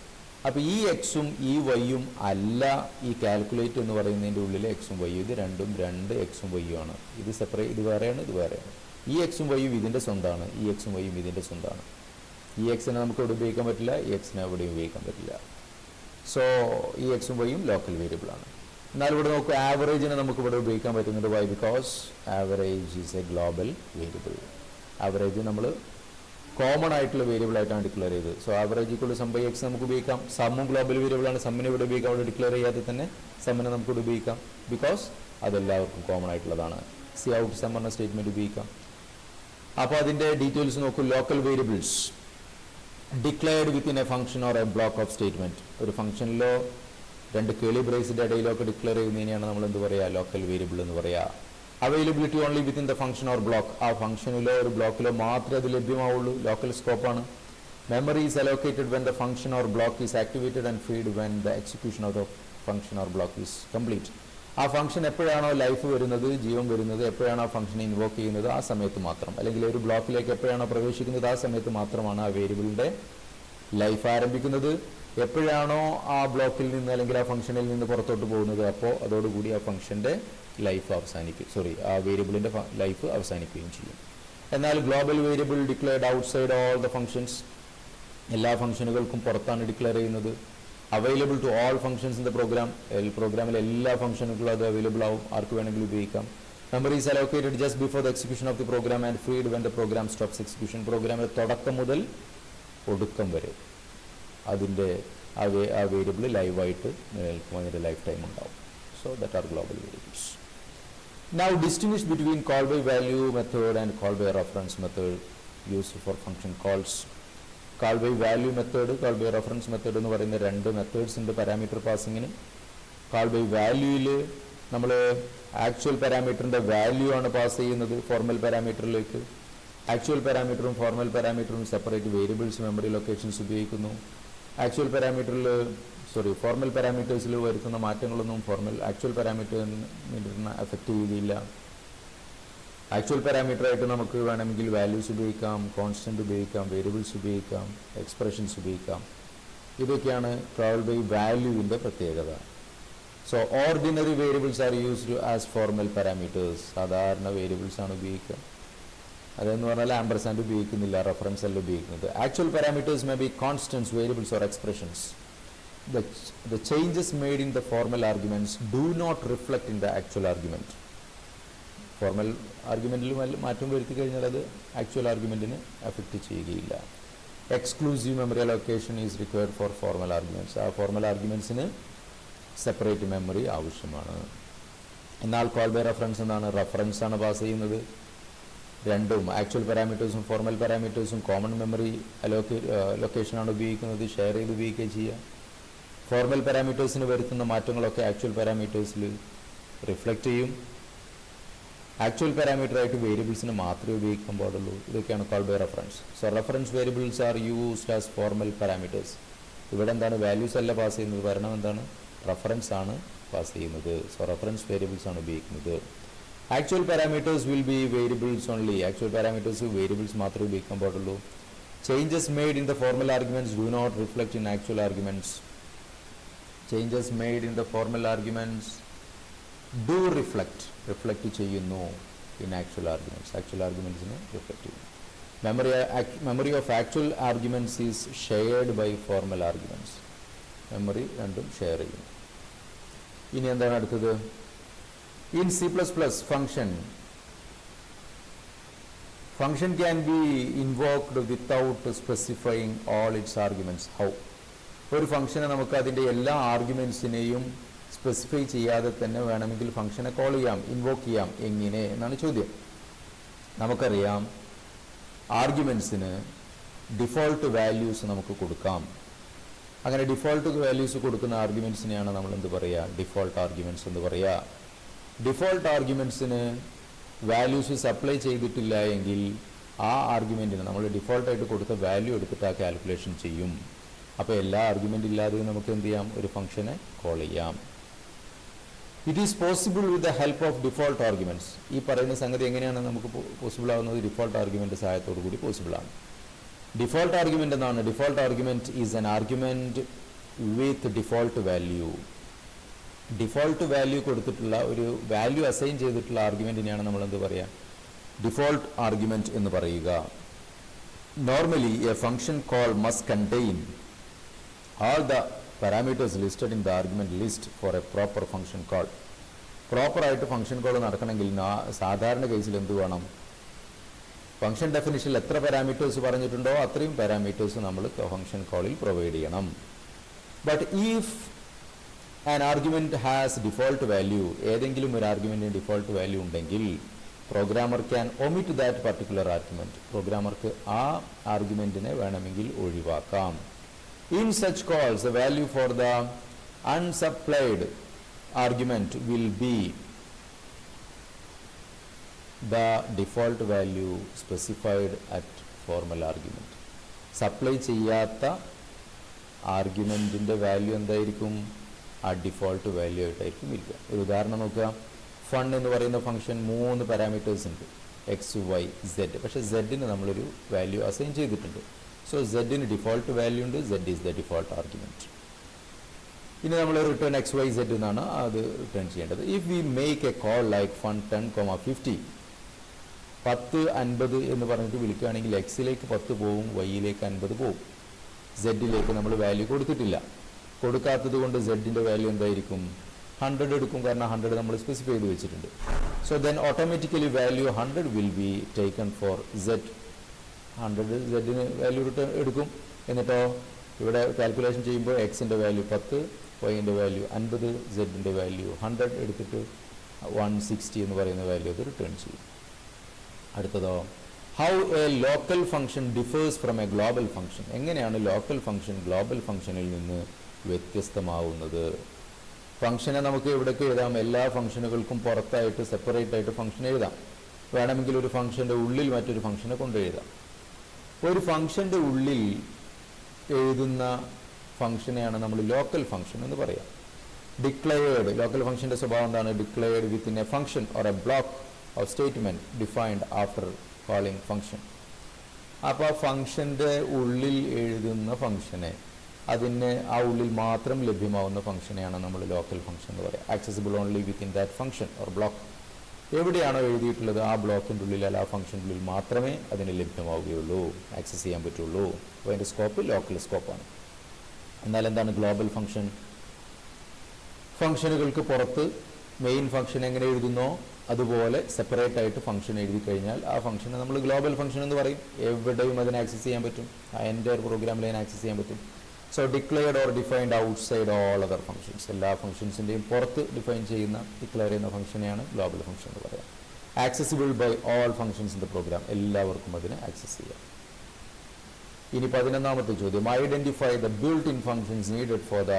അപ്പോൾ ഈ എക്സും ഈ വൈയും അല്ല ഈ കാൽക്കുലേറ്റ് എന്ന് പറയുന്നതിൻ്റെ ഉള്ളിൽ എക്സും വൈയും. ഇത് രണ്ടും രണ്ട് എക്സും വൈയും ആണ്. ഇത് സെപ്പറേറ്റ്, ഇത് വേറെയാണ്, ഇത് വേറെയാണ്. ഈ എക്സും വൈയും ഇതിൻ്റെ സ്വന്തമാണ്, ഈ എക്സും വൈയും ഇതിൻ്റെ സ്വന്തമാണ്. ഈ എക്സിനെ നമുക്ക് ഇവിടെ ഉപയോഗിക്കാൻ പറ്റില്ല, ഈ എക്സിനെ എവിടെയും ഉപയോഗിക്കാൻ പറ്റില്ല. സോ ഈ എക്സും വൈയും ലോക്കൽ വേരിയബിളാണ്. എന്നാൽ ഇവിടെ നോക്കൂ, ആവറേജിനെ നമുക്ക് ഇവിടെ ഉപയോഗിക്കാൻ പറ്റുന്നുണ്ട്. Why? Because average is a global variable. Average നമ്മൾ കോമൺ ആയിട്ടുള്ള വേരിയബിൾ ആയിട്ടാണ് ഡിക്ലെയർ ചെയ്തത്. So average equal sum by X നമുക്ക് ഉപയോഗിക്കാം. സമ്മും ഗ്ലോബൽ വേരിയബിളാണ്, സമ്മിനെ ഇവിടെ ഉപയോഗിക്കാം. അവിടെ ഡിക്ലെയർ ചെയ്യാതെ തന്നെ സമ്മിനെ നമുക്ക് ഇവിടെ ഉപയോഗിക്കാം, ബിക്കോസ് അതെല്ലാവർക്കും കോമൺ ആയിട്ടുള്ളതാണ്. സി ഔട്ട് സം എന്ന സ്റ്റേറ്റ്മെൻറ്റ് ഉപയോഗിക്കാം. അപ്പോൾ അതിൻ്റെ ഡീറ്റെയിൽസ് നോക്കൂ. Local variables declared within A function or A block of statement. ഒരു ഫംഗ്ഷനിലോ രണ്ട് കേളി ബ്രേസിൻ്റെ ഇടയിലൊക്കെ ഡിക്ലെയർ ചെയ്യുന്നതിനെയാണ് നമ്മൾ എന്ത് പറയുക? ലോക്കൽ വേരിയബിൾ എന്ന് പറയുക. Availability only within the function or block. ആ ഫംഗ്ഷനിലോ ഒരു ബ്ലോക്കിലോ മാത്രമേ അത് ലഭ്യമാവുള്ളൂ. ലോക്കൽ സ്കോപ്പാണ്. Memory is allocated when the function or block is activated and freed when the execution of the function or block is complete. ആ ഫംഗ്ഷൻ എപ്പോഴാണോ ലൈഫ് വരുന്നത്, ജീവൻ വരുന്നത്, എപ്പോഴാണോ ആ ഫംഗ്ഷനെ ഇൻവോക്ക് ചെയ്യുന്നത് ആ സമയത്ത് മാത്രം, അല്ലെങ്കിൽ ഒരു ബ്ലോക്കിലേക്ക് എപ്പോഴാണോ പ്രവേശിക്കുന്നത് ആ സമയത്ത് മാത്രമാണ് ആ വേരിയബിളിൻ്റെ ലൈഫ് ആരംഭിക്കുന്നത്. എപ്പോഴാണോ ആ ബ്ലോക്കിൽ നിന്ന് അല്ലെങ്കിൽ ആ ഫംഗ്ഷനിൽ നിന്ന് പുറത്തോട്ട് പോകുന്നത്, അപ്പോൾ അതോടുകൂടി ആ ഫംഗ്ഷൻ്റെ ലൈഫ് അവസാനിക്കും, ആ വേരിയബിളിൻ്റെ ലൈഫ് അവസാനിക്കുകയും ചെയ്യും. എന്നാൽ global variable declared outside all the functions, എല്ലാ ഫംഗ്ഷനുകൾക്കും പുറത്താണ് ഡിക്ലെയർ ചെയ്യുന്നത്. Available to all functions in the program, പ്രോഗ്രാമിലെ എല്ലാ ഫംഗ്ഷനുകളും അത് അവൈലബിൾ ആവും, ആർക്ക് വേണമെങ്കിലും ഉപയോഗിക്കാം. Memory is allocated just before the execution of the program and freed when the program stops execution. പ്രോഗ്രാമിൻ്റെ തുടക്കം മുതൽ ഒടുക്കം വരെ അതിൻ്റെ ആ വേരിയബിൾ ലൈവായിട്ട് നിലനിൽക്കും, അതിൻ്റെ ലൈഫ് ടൈം ഉണ്ടാവും. So that are global variables. Now distinguish between call by value method and call by reference method used for function calls. Call by value method, call by reference method എന്ന് പറയുന്ന രണ്ട് മെത്തേഡ്സ് ഉണ്ട് പാരാമീറ്റർ പാസിങ്ങിന്. കാൾ ബൈ വാല്യൂയിൽ നമ്മൾ ആക്ച്വൽ പാരാമീറ്ററിൻ്റെ വാല്യൂ ആണ് പാസ് ചെയ്യുന്നത് ഫോർമൽ പാരാമീറ്ററിലേക്ക്. ആക്ച്വൽ പാരാമീറ്ററും ഫോർമൽ പാരാമീറ്ററും സെപ്പറേറ്റ് വേരിയബിൾസ് മെമ്മറി ലൊക്കേഷൻസ് ഉപയോഗിക്കുന്നു. ഫോർമൽ പാരാമീറ്റേഴ്സിൽ വരുത്തുന്ന മാറ്റങ്ങളൊന്നും ആക്ച്വൽ പാരാമീറ്ററിനെ അഫക്റ്റ് ചെയ്യുകയില്ല. ആക്ച്വൽ പാരാമീറ്ററായിട്ട് നമുക്ക് വേണമെങ്കിൽ വാല്യൂസ് ഉപയോഗിക്കാം, കോൺസ്റ്റൻറ്റ് ഉപയോഗിക്കാം, വേരിയബിൾസ് ഉപയോഗിക്കാം, എക്സ്പ്രഷൻസ് ഉപയോഗിക്കാം. ഇതൊക്കെയാണ് കോൾ ബൈ വാല്യൂവിൻ്റെ പ്രത്യേകത. So ordinary variables are used as formal parameters. സാധാരണ വേരിയബിൾസ് ആണ് ഉപയോഗിക്കുക. അതെന്ന് പറഞ്ഞാൽ ആംപർസാൻഡ് ഉപയോഗിക്കുന്നില്ല, റെഫറൻസ് അല്ല ഉപയോഗിക്കുന്നത്. Actual parameters may be constants, variables or expressions. The changes made in the formal arguments do not reflect in the actual argument. Formal ആർഗ്യുമെൻറ്റിൽ മാറ്റം വരുത്തി കഴിഞ്ഞാൽ അത് ആക്ച്വൽ ആർഗ്യുമെൻറ്റിന് അഫക്റ്റ് ചെയ്യുകയില്ല. Exclusive memory allocation is required for formal arguments. ആ ഫോർമൽ ആർഗ്യുമെൻറ്റ്സിന് സെപ്പറേറ്റ് മെമ്മറി ആവശ്യമാണ്. എന്നാൽ കോൾ ബൈ റെഫറൻസ് എന്താണ്? റെഫറൻസ് ആണ് പാസ് ചെയ്യുന്നത്. രണ്ടും ആക്ച്വൽ പാരാമീറ്റേഴ്സും ഫോർമൽ പാരാമീറ്റേഴ്സും കോമൺ മെമ്മറി ലൊക്കേഷനാണ് ഉപയോഗിക്കുന്നത്, ഷെയർ ചെയ്ത് ഉപയോഗിക്കുകയും ചെയ്യുക. ഫോർമൽ പാരാമീറ്റേഴ്സിന് വരുത്തുന്ന മാറ്റങ്ങളൊക്കെ ആക്ച്വൽ പാരാമീറ്റേഴ്സിൽ റിഫ്ലക്റ്റ് ചെയ്യും. ആക്ച്വൽ പാരാമീറ്ററായിട്ട് വേരിയബിൾസിന് മാത്രമേ ഉപയോഗിക്കാൻ പാടുള്ളൂ. ഇതൊക്കെയാണ് called by reference. So reference variables are used as formal parameters. ഇവിടെ എന്താണ് വാല്യൂസ് അല്ല പാസ് ചെയ്യുന്നത്, കാരണം എന്താണ് റെഫറൻസ് ആണ് പാസ് ചെയ്യുന്നത്. സോ റെഫറൻസ് വേരിയബിൾസ് ആണ് ഉപയോഗിക്കുന്നത്. Actual parameters will be variables only. Actual parameters variables മാത്രമേ ഉപയോഗിക്കാൻ പാടുള്ളൂ. Changes made in the formal arguments do not reflect in actual arguments. Changes made in the formal arguments do reflect ചെയ്യുന്നു ഇൻ ആക്ച്വൽ ആർഗ്യുമെന്റ്സ്. ആക്ച്വൽ ആർഗ്യുമെന്റ്സിന് റിഫ്ലക്റ്റ് ചെയ്യുന്നു. Memory of actual arguments is shared by formal arguments. Memory രണ്ടും ഷെയർ ചെയ്യുന്നു. ഇനി എന്താണ് അടുത്തത്? In C++ function can be invoked without specifying all its arguments. How? ഒരു ഫംഗ്ഷനെ നമുക്ക് അതിൻ്റെ എല്ലാ ആർഗ്യുമെൻസിനെയും സ്പെസിഫൈ ചെയ്യാതെ തന്നെ വേണമെങ്കിൽ ഫംഗ്ഷനെ കോൾ ചെയ്യാം, ഇൻവോക്ക് ചെയ്യാം. എങ്ങനെ എന്നാണ് ചോദ്യം. നമുക്കറിയാം ആർഗ്യുമെൻസിന് ഡിഫോൾട്ട് വാല്യൂസ് നമുക്ക് കൊടുക്കാം. അങ്ങനെ ഡിഫോൾട്ട് വാല്യൂസ് കൊടുക്കുന്ന ആർഗ്യുമെൻസിനെയാണ് നമ്മൾ എന്ത് പറയുക? ഡിഫോൾട്ട് ആർഗ്യുമെൻറ്റ്സ് എന്ന് പറയുക. ഡിഫോൾട്ട് ആർഗ്യുമെൻറ്റ്സിന് വാല്യൂസ് സപ്ലൈ ചെയ്തിട്ടില്ല എങ്കിൽ ആ ആർഗ്യുമെൻറ്റിന് നമ്മൾ ഡിഫോൾട്ടായിട്ട് കൊടുത്ത വാല്യൂ എടുത്തിട്ട് ആ കാൽക്കുലേഷൻ ചെയ്യും. അപ്പോൾ എല്ലാ ആർഗ്യുമെൻ്റ് ഇല്ലാതെയും നമുക്ക് എന്ത് ചെയ്യാം? ഒരു ഫംഗ്ഷനെ കോൾ ചെയ്യാം. It is possible with the help of default arguments. ഈ പറയുന്ന സംഗതി എങ്ങനെയാണ് നമുക്ക് പോസിബിൾ ആവുന്നത്? ഡിഫോൾട്ട് ആർഗ്യുമെൻ്റ് സഹായത്തോടു കൂടി പോസിബിൾ ആണ്. ഡിഫോൾട്ട് ആർഗ്യുമെൻ്റ് എന്നാണ്? Default argument is an argument with default value. Default value കൊടുത്തിട്ടുള്ള ഒരു വാല്യൂ അസൈൻ ചെയ്തിട്ടുള്ള ആർഗ്യുമെൻറ്റിനെയാണ് നമ്മൾ എന്ത് പറയുക? ഡിഫോൾട്ട് ആർഗ്യുമെൻറ്റ് എന്ന് പറയുക. Normally A function call must contain all the parameters listed in the argument list for a proper function call. പ്രോപ്പറായിട്ട് ഫംഗ്ഷൻ കോൾ നടക്കണമെങ്കിൽ സാധാരണ കേസിൽ എന്ത് വേണം? ഫംഗ്ഷൻ ഡെഫിനിഷനിൽ എത്ര പാരാമീറ്റേഴ്സ് പറഞ്ഞിട്ടുണ്ടോ അത്രയും പാരാമീറ്റേഴ്സ് നമ്മൾ ഫംഗ്ഷൻ കോളിൽ പ്രൊവൈഡ് ചെയ്യണം. But if an argument has default value, ഏതെങ്കിലും ഒരു ആർഗ്യുമെൻറ്റിന് ഡിഫോൾട്ട് വാല്യൂ ഉണ്ടെങ്കിൽ programmer can omit that particular argument. പ്രോഗ്രാമർക്ക് ആ ആർഗ്യുമെൻറ്റിനെ വേണമെങ്കിൽ ഒഴിവാക്കാം. In such calls, the value for the unsupplied argument will be the default value specified at formal argument. Supply ചെയ്യാത്ത ആർഗ്യുമെൻറ്റിൻ്റെ വാല്യൂ എന്തായിരിക്കും? ആ ഡിഫോൾട്ട് വാല്യൂ ആയിട്ടായിരിക്കും ഇരിക്കുക. ഒരു ഉദാഹരണം നോക്കുക. ഫൺ എന്ന് പറയുന്ന ഫംഗ്ഷൻ 3 പാരാമീറ്റേഴ്സ് ഉണ്ട്, എക്സ് വൈ സെഡ്. പക്ഷേ സെഡിന് നമ്മളൊരു വാല്യൂ അസൈൻ ചെയ്തിട്ടുണ്ട്. സോ സെഡിന് ഡിഫോൾട്ട് വാല്യൂ ഉണ്ട്, Z is the default argument. ഇനി നമ്മൾ റിട്ടേൺ എക്സ് വൈ സെഡ് എന്നാണ് അത് റിട്ടേൺ ചെയ്യേണ്ടത്. If we make A call like fun 10,50 10 50 എന്ന് പറഞ്ഞിട്ട് വിളിക്കുകയാണെങ്കിൽ എക്സിലേക്ക് 10 പോവും, വൈയിലേക്ക് 50 പോവും. സെഡിലേക്ക് നമ്മൾ വാല്യൂ കൊടുത്തിട്ടില്ല. കൊടുക്കാത്തത് കൊണ്ട് സെഡിൻ്റെ വാല്യൂ എന്തായിരിക്കും? 100 എടുക്കും, കാരണം 100 നമ്മൾ സ്പെസിഫൈ ചെയ്ത് വെച്ചിട്ടുണ്ട്. So then automatically value 100 will be taken for Z. 100 സെഡിന് വാല്യൂ എടുക്കും. എന്നിട്ടോ ഇവിടെ കാൽക്കുലേഷൻ ചെയ്യുമ്പോൾ എക്സിൻ്റെ വാല്യൂ 10, വൈൻ്റെ വാല്യൂ 50, സെഡിൻ്റെ വാല്യൂ 100 എടുത്തിട്ട് 160 എന്ന് പറയുന്ന വാല്യൂ അത് റിട്ടേൺ ചെയ്യും. അടുത്തതോ, how a local function differs from a global function. എങ്ങനെയാണ് ലോക്കൽ ഫംഗ്ഷൻ ഗ്ലോബൽ ഫംഗ്ഷനിൽ നിന്ന് വ്യത്യസ്തമാവുന്നത്? ഫംഗ്ഷനെ നമുക്ക് എവിടേക്ക് എഴുതാം? എല്ലാ ഫംഗ്ഷനുകൾക്കും പുറത്തായിട്ട് സെപ്പറേറ്റ് ആയിട്ട് ഫംഗ്ഷൻ എഴുതാം. വേണമെങ്കിൽ ഒരു ഫംഗ്ഷൻ്റെ ഉള്ളിൽ മറ്റൊരു ഫംഗ്ഷനെ കൊണ്ട് എഴുതാം. ഒരു ഫംഗ്ഷൻ്റെ ഉള്ളിൽ എഴുതുന്ന ഫംഗ്ഷനെയാണ് നമ്മൾ ലോക്കൽ ഫംഗ്ഷൻ എന്ന് പറയാം. ഡിക്ലെയർഡ്, ലോക്കൽ ഫംഗ്ഷൻ്റെ സ്വഭാവം എന്താണ്? Declared within A function or A block of statement defined after calling function. അപ്പോൾ ആ ഫംഗ്ഷൻ്റെ ഉള്ളിൽ എഴുതുന്ന ഫംഗ്ഷനെ, അതിന് ആ ഉള്ളിൽ മാത്രം ലഭ്യമാവുന്ന ഫംഗ്ഷനെയാണ് നമ്മൾ ലോക്കൽ ഫംഗ്ഷൻ എന്ന് പറയുക. Accessible only within that function or block. എവിടെയാണോ എഴുതിയിട്ടുള്ളത് ആ ബ്ലോക്കിൻ്റെ ഉള്ളിൽ അല്ല ആ ഫംഗ്ഷൻ്റെ ഉള്ളിൽ മാത്രമേ അതിന് ലഭ്യമാവുകയുള്ളൂ, ആക്സസ് ചെയ്യാൻ പറ്റുള്ളൂ. അപ്പോൾ അതിൻ്റെ സ്കോപ്പ് ലോക്കൽ സ്കോപ്പാണ്. എന്നാൽ എന്താണ് ഗ്ലോബൽ ഫംഗ്ഷൻ? ഫംഗ്ഷനുകൾക്ക് പുറത്ത് മെയിൻ ഫംഗ്ഷൻ എങ്ങനെ എഴുതുന്നോ അതുപോലെ സെപ്പറേറ്റ് ആയിട്ട് ഫംഗ്ഷൻ എഴുതി കഴിഞ്ഞാൽ ആ ഫംഗ്ഷനെ നമ്മൾ ഗ്ലോബൽ ഫംഗ്ഷൻ എന്ന് പറയും. എവിടെയും അതിനെ ആക്സസ് ചെയ്യാൻ പറ്റും, ആ എൻ്റെ പ്രോഗ്രാമിൽ അതിനെ ആക്സസ് ചെയ്യാൻ പറ്റും. So declared or defined outside all other functions. എല്ലാ ഫംഗ്ഷൻസിൻ്റെയും പുറത്ത് ഡിഫൈൻ ചെയ്യുന്ന ഡിക്ലെയർ ചെയ്യുന്ന ഫംഗ്ഷനെയാണ് ഗ്ലോബൽ ഫംഗ്ഷൻ എന്ന് പറയാം. Accessible by all functions in the program, എല്ലാവർക്കും അതിനെ ആക്സസ് ചെയ്യാം. ഇനി 11ാമത്തെ ചോദ്യം, identify the built in functions needed for the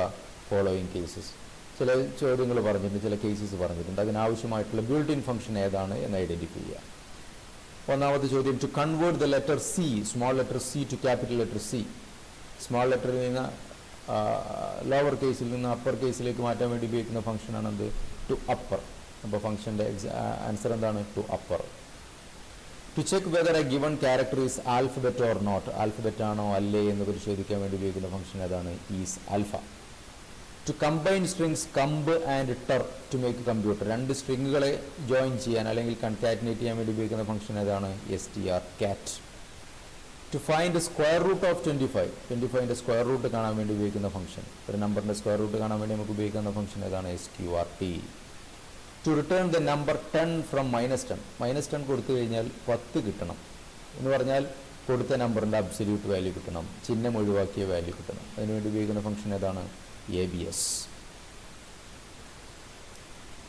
following cases. ചില ചോദ്യങ്ങൾ പറഞ്ഞിട്ടുണ്ട്, ചില കേസസ് പറഞ്ഞിട്ടുണ്ട്, അതിനാവശ്യമായിട്ടുള്ള ബിൽട്ട് ഇൻ ഫങ്ഷൻ ഏതാണ് എന്ന് ഐഡന്റിഫൈ ചെയ്യാം. ഒന്നാമത്തെ ചോദ്യം, to convert the letter C, small letter C to capital letter C. Small ലെറ്ററിൽ നിന്ന് ലോവർ കേസിൽ നിന്ന് അപ്പർ കേസിലേക്ക് മാറ്റാൻ വേണ്ടി ഉപയോഗിക്കുന്ന ഫംഗ്ഷനാണ് എന്ത്, ടു അപ്പർ. അപ്പോൾ ഫംഗ്ഷൻ്റെ ആൻസർ എന്താണ്, to upper. To check whether a given character is alphabet or not, alphabet ആണോ അല്ലേ എന്ന് പരിശോധിക്കാൻ വേണ്ടി ഉപയോഗിക്കുന്ന ഫംഗ്ഷൻ ഏതാണ്, is alpha. To combine strings കമ്പ് ആൻഡ് ടെർ ടു മേക്ക് കമ്പ്യൂട്ടർ, രണ്ട് സ്ട്രിങ്ങുകളെ ജോയിൻ ചെയ്യാൻ അല്ലെങ്കിൽ കൺകാറ്റിനേറ്റ് ചെയ്യാൻ വേണ്ടി ഉപയോഗിക്കുന്ന ഫംഗ്ഷൻ ഏതാണ്, str cat. To find square root of 25, 25ൻ്റെ സ്ക്വയർ റൂട്ട് കാണാൻ വേണ്ടി ഉപയോഗിക്കുന്ന ഫംഗ്ഷൻ, ഒരു നമ്പറിൻ്റെ സ്ക്വയർ റൂട്ട് കാണാൻ വേണ്ടി നമുക്ക് ഉപയോഗിക്കുന്ന ഫംഗ്ഷൻ ഏതാണ്, sqrt. To return the number 10 from -10, -10 കൊടുത്തു കഴിഞ്ഞാൽ 10 കിട്ടണം എന്ന് പറഞ്ഞാൽ കൊടുത്ത നമ്പറിൻ്റെ അബ്സല്യൂട്ട് വാല്യൂ കിട്ടണം, ചിഹ്നം ഒഴിവാക്കിയ വാല്യൂ കിട്ടണം. അതിനുവേണ്ടി ഉപയോഗിക്കുന്ന ഫംഗ്ഷൻ ഏതാണ്, abs.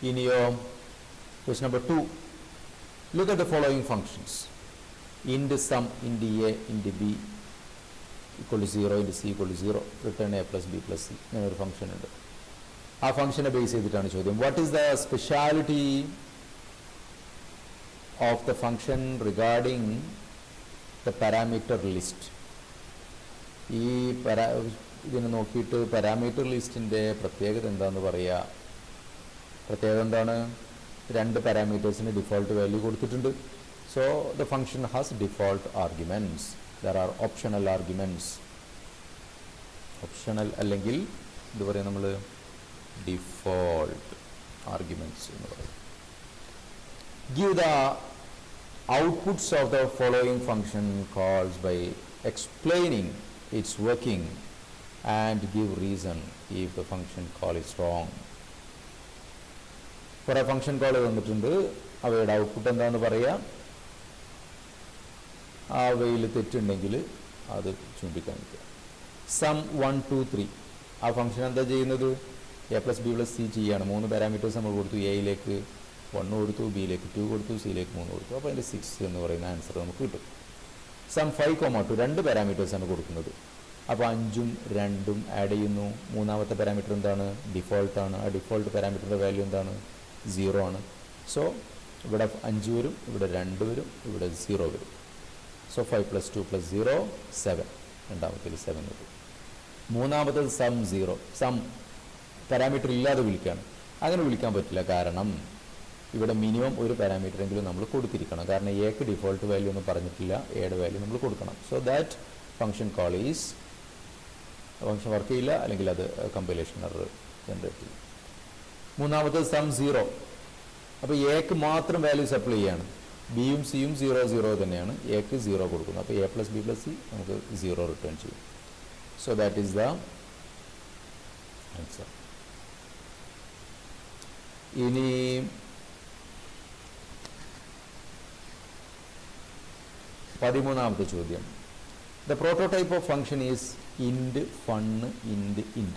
ഇനിയോ question number 2, look at the following functions. int sum, int a, int b equal to 0, int c equal to 0, return a plus b plus c, അങ്ങനെ ഒരു ഫംഗ്ഷൻ ഉണ്ട്. ആ ഫംഗ്ഷനെ ബേസ് ചെയ്തിട്ടാണ് ചോദ്യം. What is the speciality of the function regarding the parameter list? ഈ ഇതിനെ നോക്കിയിട്ട് പാരാമീറ്റർ ലിസ്റ്റിൻ്റെ പ്രത്യേകത എന്താണെന്ന് പറയുക. പ്രത്യേകത എന്താണ്, രണ്ട് പാരാമീറ്റേഴ്സിന് ഡിഫോൾട്ട് വാല്യൂ കൊടുത്തിട്ടുണ്ട്. So the function has default arguments. There are optional arguments. Optional അല്ലെങ്കിൽ ഇത് പറയാം നമ്മൾ ഡിഫോൾട്ട് ആർഗ്യുമെൻറ്റ്സ് എന്ന് പറയും. Give the outputs of the following function calls by explaining its working and give reason if the function call is wrong. കുറേ ഫംഗ്ഷൻ കോൾ തന്നിട്ടുണ്ട്, അവയുടെ ഔട്ട്പുട്ട് എന്താണെന്ന് പറയാം. അവയിൽ തെറ്റുണ്ടെങ്കിൽ അത് ചൂണ്ടിക്കാണിക്കുക. സം 1 2 3, ആ ഫംഗ്ഷൻ എന്താ ചെയ്യുന്നത്, a plus b plus C ചെയ്യാണ്. 3 പാരാമീറ്റേഴ്സ് നമ്മൾ കൊടുത്തു. എയിലേക്ക് 1 കൊടുത്തു, ബിയിലേക്ക് 2 കൊടുത്തു, സിയിലേക്ക് 3 കൊടുത്തു. അപ്പോൾ അതിൻ്റെ 6 എന്ന് പറയുന്ന ആൻസർ നമുക്ക് കിട്ടും. സം 5,2, 2 പാരാമീറ്റേഴ്സാണ് കൊടുക്കുന്നത്. അപ്പോൾ 5ഉം 2ഉം ആഡ് ചെയ്യുന്നു. മൂന്നാമത്തെ പാരാമീറ്റർ എന്താണ്, ഡിഫോൾട്ടാണ്. ആ ഡിഫോൾട്ട് പാരാമീറ്ററിൻ്റെ വാല്യൂ എന്താണ്, 0 ആണ്. സോ ഇവിടെ 5 വരും, ഇവിടെ 2 വരും, ഇവിടെ 0 വരും. സോ 5 + 2 + 0 7, രണ്ടാമത്തേൽ 7 വരും. മൂന്നാമത്തേത് സം 0, സം പാരാമീറ്റർ ഇല്ലാതെ വിളിക്കുകയാണ്. അങ്ങനെ വിളിക്കാൻ പറ്റില്ല, കാരണം ഇവിടെ മിനിമം ഒരു പാരാമീറ്റർ എങ്കിലും നമ്മൾ കൊടുത്തിരിക്കണം. കാരണം എക്ക് ഡിഫോൾട്ട് വാല്യൂ ഒന്നും പറഞ്ഞിട്ടില്ല, എയുടെ വാല്യൂ നമ്മൾ കൊടുക്കണം. So that function call is, function work ചെയ്യില്ല, അല്ലെങ്കിൽ അത് കമ്പൈലേഷൻ എറർ ജനറേറ്റ് ചെയ്യും. മൂന്നാമത്തേത് സം 0, അപ്പോൾ എക്ക് മാത്രം വാല്യൂസ് അപ്ലൈ ചെയ്യാണ്. ബിയും സിയും 0 0 തന്നെയാണ്, എക്ക് 0 കൊടുക്കുന്നു. അപ്പോൾ a plus b plus c നമുക്ക് 0 റിട്ടേൺ ചെയ്യും. So that is the answer. ഇനി 13ാമത്തെ ചോദ്യം. The prototype of function is int fun int.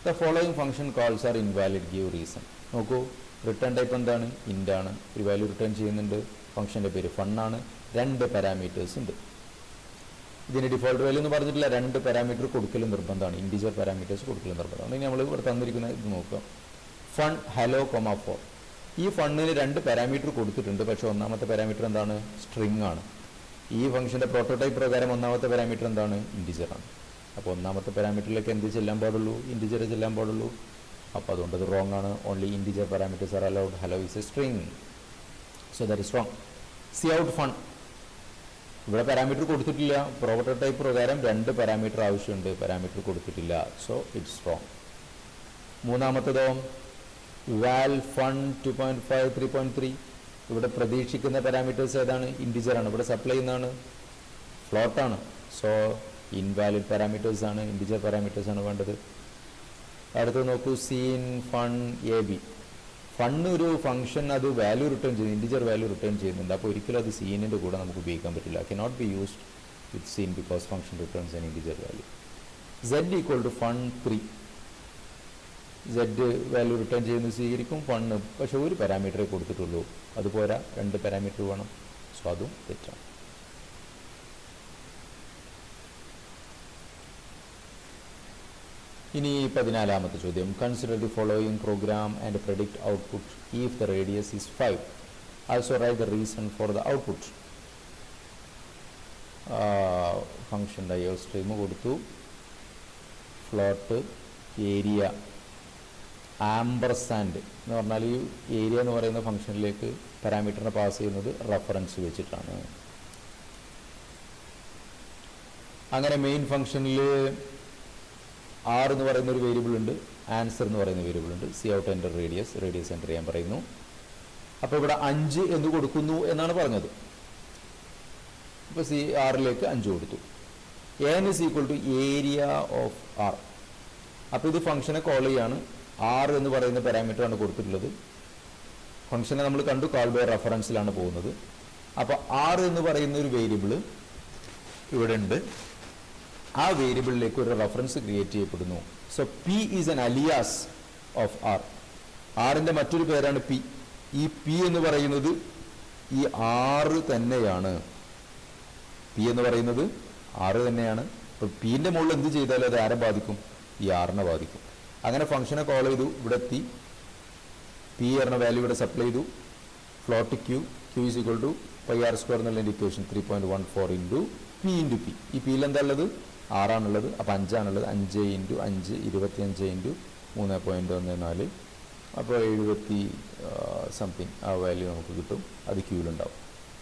The following function calls are invalid, give reason. നോക്കൂ, റിട്ടേൺ ടൈപ്പ് എന്താണ്, ഇൻ്റ് ആണ്. ഒരു വാല്യൂ റിട്ടേൺ ചെയ്യുന്നുണ്ട്. ഫംഗ്ഷൻ്റെ പേര് ഫണ്ണാണ്. 2 പാരാമീറ്റേഴ്സ് ഉണ്ട്. ഇതിന് ഡിഫോൾട്ട് വാല്യൂ എന്ന് പറഞ്ഞിട്ടില്ല, 2 പാരാമീറ്റർ കൊടുക്കലും നിർബന്ധമാണ്. ഇൻഡിജർ പാരാമീറ്റേഴ്സ് കൊടുക്കലും നിർബന്ധമാണ്. ഇനി നമ്മൾ ഇവിടെ തന്നിരിക്കുന്ന ഇത് നോക്കുക. Fun hello 4. ഈ ഫണ്ണിന് 2 പാരാമീറ്റർ കൊടുത്തിട്ടുണ്ട്. പക്ഷേ ഒന്നാമത്തെ പാരാമീറ്റർ എന്താണ്, സ്ട്രിങ് ആണ്. ഈ ഫംഗ്ഷൻ്റെ പ്രോട്ടോടൈപ്പ് പ്രകാരം ഒന്നാമത്തെ പാരാമീറ്റർ എന്താണ്, ഇൻഡിജറാണ്. അപ്പോൾ ഒന്നാമത്തെ പാരാമീറ്ററിലേക്ക് എന്ത് ചെല്ലാൻ പാടുള്ളൂ, ഇൻഡിജർ ചെല്ലാൻ പാടുള്ളൂ. അപ്പോൾ അതുകൊണ്ട് അത് റോങ് ആണ്. Only integer parameters are allowed. Hello is A string, so that is wrong. C out fun, ഇവിടെ പാരാമീറ്റർ കൊടുത്തിട്ടില്ല. പ്രോട്ടോടൈപ്പ് പ്രകാരം 2 പാരാമീറ്റർ ആവശ്യമുണ്ട്, പാരാമീറ്റർ കൊടുത്തിട്ടില്ല. So it's wrong. മൂന്നാമത്തതോ വാൽ ഫൺ 2.5 3.3, ഇവിടെ പ്രതീക്ഷിക്കുന്ന പാരാമീറ്റേഴ്സ് ഏതാണ്, ഇൻഡിജറാണ്. ഇവിടെ സപ്ലൈ ചെയ്യുന്നതാണ് ഫ്ലോട്ടാണ്. സോ ഇൻവാലിഡ് പാരാമീറ്റേഴ്സ് ആണ്, ഇൻഡിജർ പാരാമീറ്റേഴ്സ് ആണ് വേണ്ടത്. അടുത്ത് നോക്കൂ, cin fun a b. Fun ഒരു ഫംഗ്ഷൻ, അത് വാല്യൂ റിട്ടേൺ ചെയ്യുന്നു, ഇൻഡിജർ വാല്യൂ റിട്ടേൺ ചെയ്യുന്നുണ്ട്. അപ്പോൾ ഒരിക്കലും അത് സീനിൻ്റെ കൂടെ നമുക്ക് ഉപയോഗിക്കാൻ പറ്റില്ല. Cannot be used with cin because function returns an integer value. z = fun 3. Z value return ചെയ്യുന്നത് സ്വീകരിക്കും, 1. പക്ഷെ ഒരു പാരാമീറ്ററേ കൊടുത്തിട്ടുള്ളൂ, അതുപോരാ, 2 പാരാമീറ്റർ വേണം. സോ അതും തെറ്റാണ്. ഇനി 14ാമത്തെ ചോദ്യം. Consider the following program and predict output if the radius is 5. Also write the reason for the output. Function iostream കൊടുത്തു, ഫ്ലോട്ട്, ഏരിയ, ആംബർസാൻഡ് എന്ന് പറഞ്ഞാൽ ഈ ഏരിയ എന്ന് പറയുന്ന ഫംഗ്ഷനിലേക്ക് പാരാമീറ്ററിനെ പാസ് ചെയ്യുന്നത് റെഫറൻസ് വെച്ചിട്ടാണ്. അങ്ങനെ മെയിൻ ഫംഗ്ഷനിൽ ആർ എന്ന് പറയുന്ന ഒരു വേരിയബിൾ ഉണ്ട്, ആൻസർ എന്ന് പറയുന്ന വേരിയബിൾ ഉണ്ട്. C out enter radius enter ചെയ്യാൻ പറയുന്നു. അപ്പോൾ ഇവിടെ 5 എന്ന് കൊടുക്കുന്നു എന്നാണ് പറഞ്ഞത്. ഇപ്പോൾ സി ആറിലേക്ക് 5 കൊടുത്തു. N is equal to area of r. അപ്പോൾ ഇത് ഫംഗ്ഷനെ കോൾ ചെയ്യാണ്. ആർ എന്ന് പറയുന്ന പാരാമീറ്ററാണ് കൊടുത്തിട്ടുള്ളത്. ഫംഗ്ഷനെ നമ്മൾ കണ്ടു, കോൾ ബൈ റെഫറൻസിലാണ് പോകുന്നത്. അപ്പോൾ ആർ എന്ന് പറയുന്ന ഒരു വേരിയബിൾ ഇവിടെ ഉണ്ട്. ആ വേരിയബിളിലേക്ക് ഒരു റെഫറൻസ് ക്രിയേറ്റ് ചെയ്യപ്പെടുന്നു. So p is an alias of r. ആറിൻ്റെ മറ്റൊരു പേരാണ് പി. ഈ പി എന്ന് പറയുന്നത് ഈ ആറ് തന്നെയാണ്. പി എന്ന് പറയുന്നത് ആറ് തന്നെയാണ്. അപ്പോൾ പിൻ്റെ മുകളിൽ എന്ത് ചെയ്താലും അത് ആരെ ബാധിക്കും? ഈ ആറിനെ ബാധിക്കും. അങ്ങനെ ഫംഗ്ഷനെ കോൾ ചെയ്തു, ഇവിടെ എത്തി, പി എന്ന വാല്യൂ ഇവിടെ സപ്ലൈ ചെയ്തു. Float Q is equal to pi R square എന്നുള്ള equation 3.14 into P into P. ഈ പിയിൽ എന്താ ഉള്ളത്? ആറാണുള്ളത്. അപ്പോൾ 5 ആണുള്ളത്. 5 ഇൻറ്റു 5 25 ഇൻറ്റു 3.14, അപ്പോൾ 70 സംതിങ് ആ വാല്യൂ നമുക്ക് കിട്ടും. അത് ക്യൂവിലുണ്ടാവും.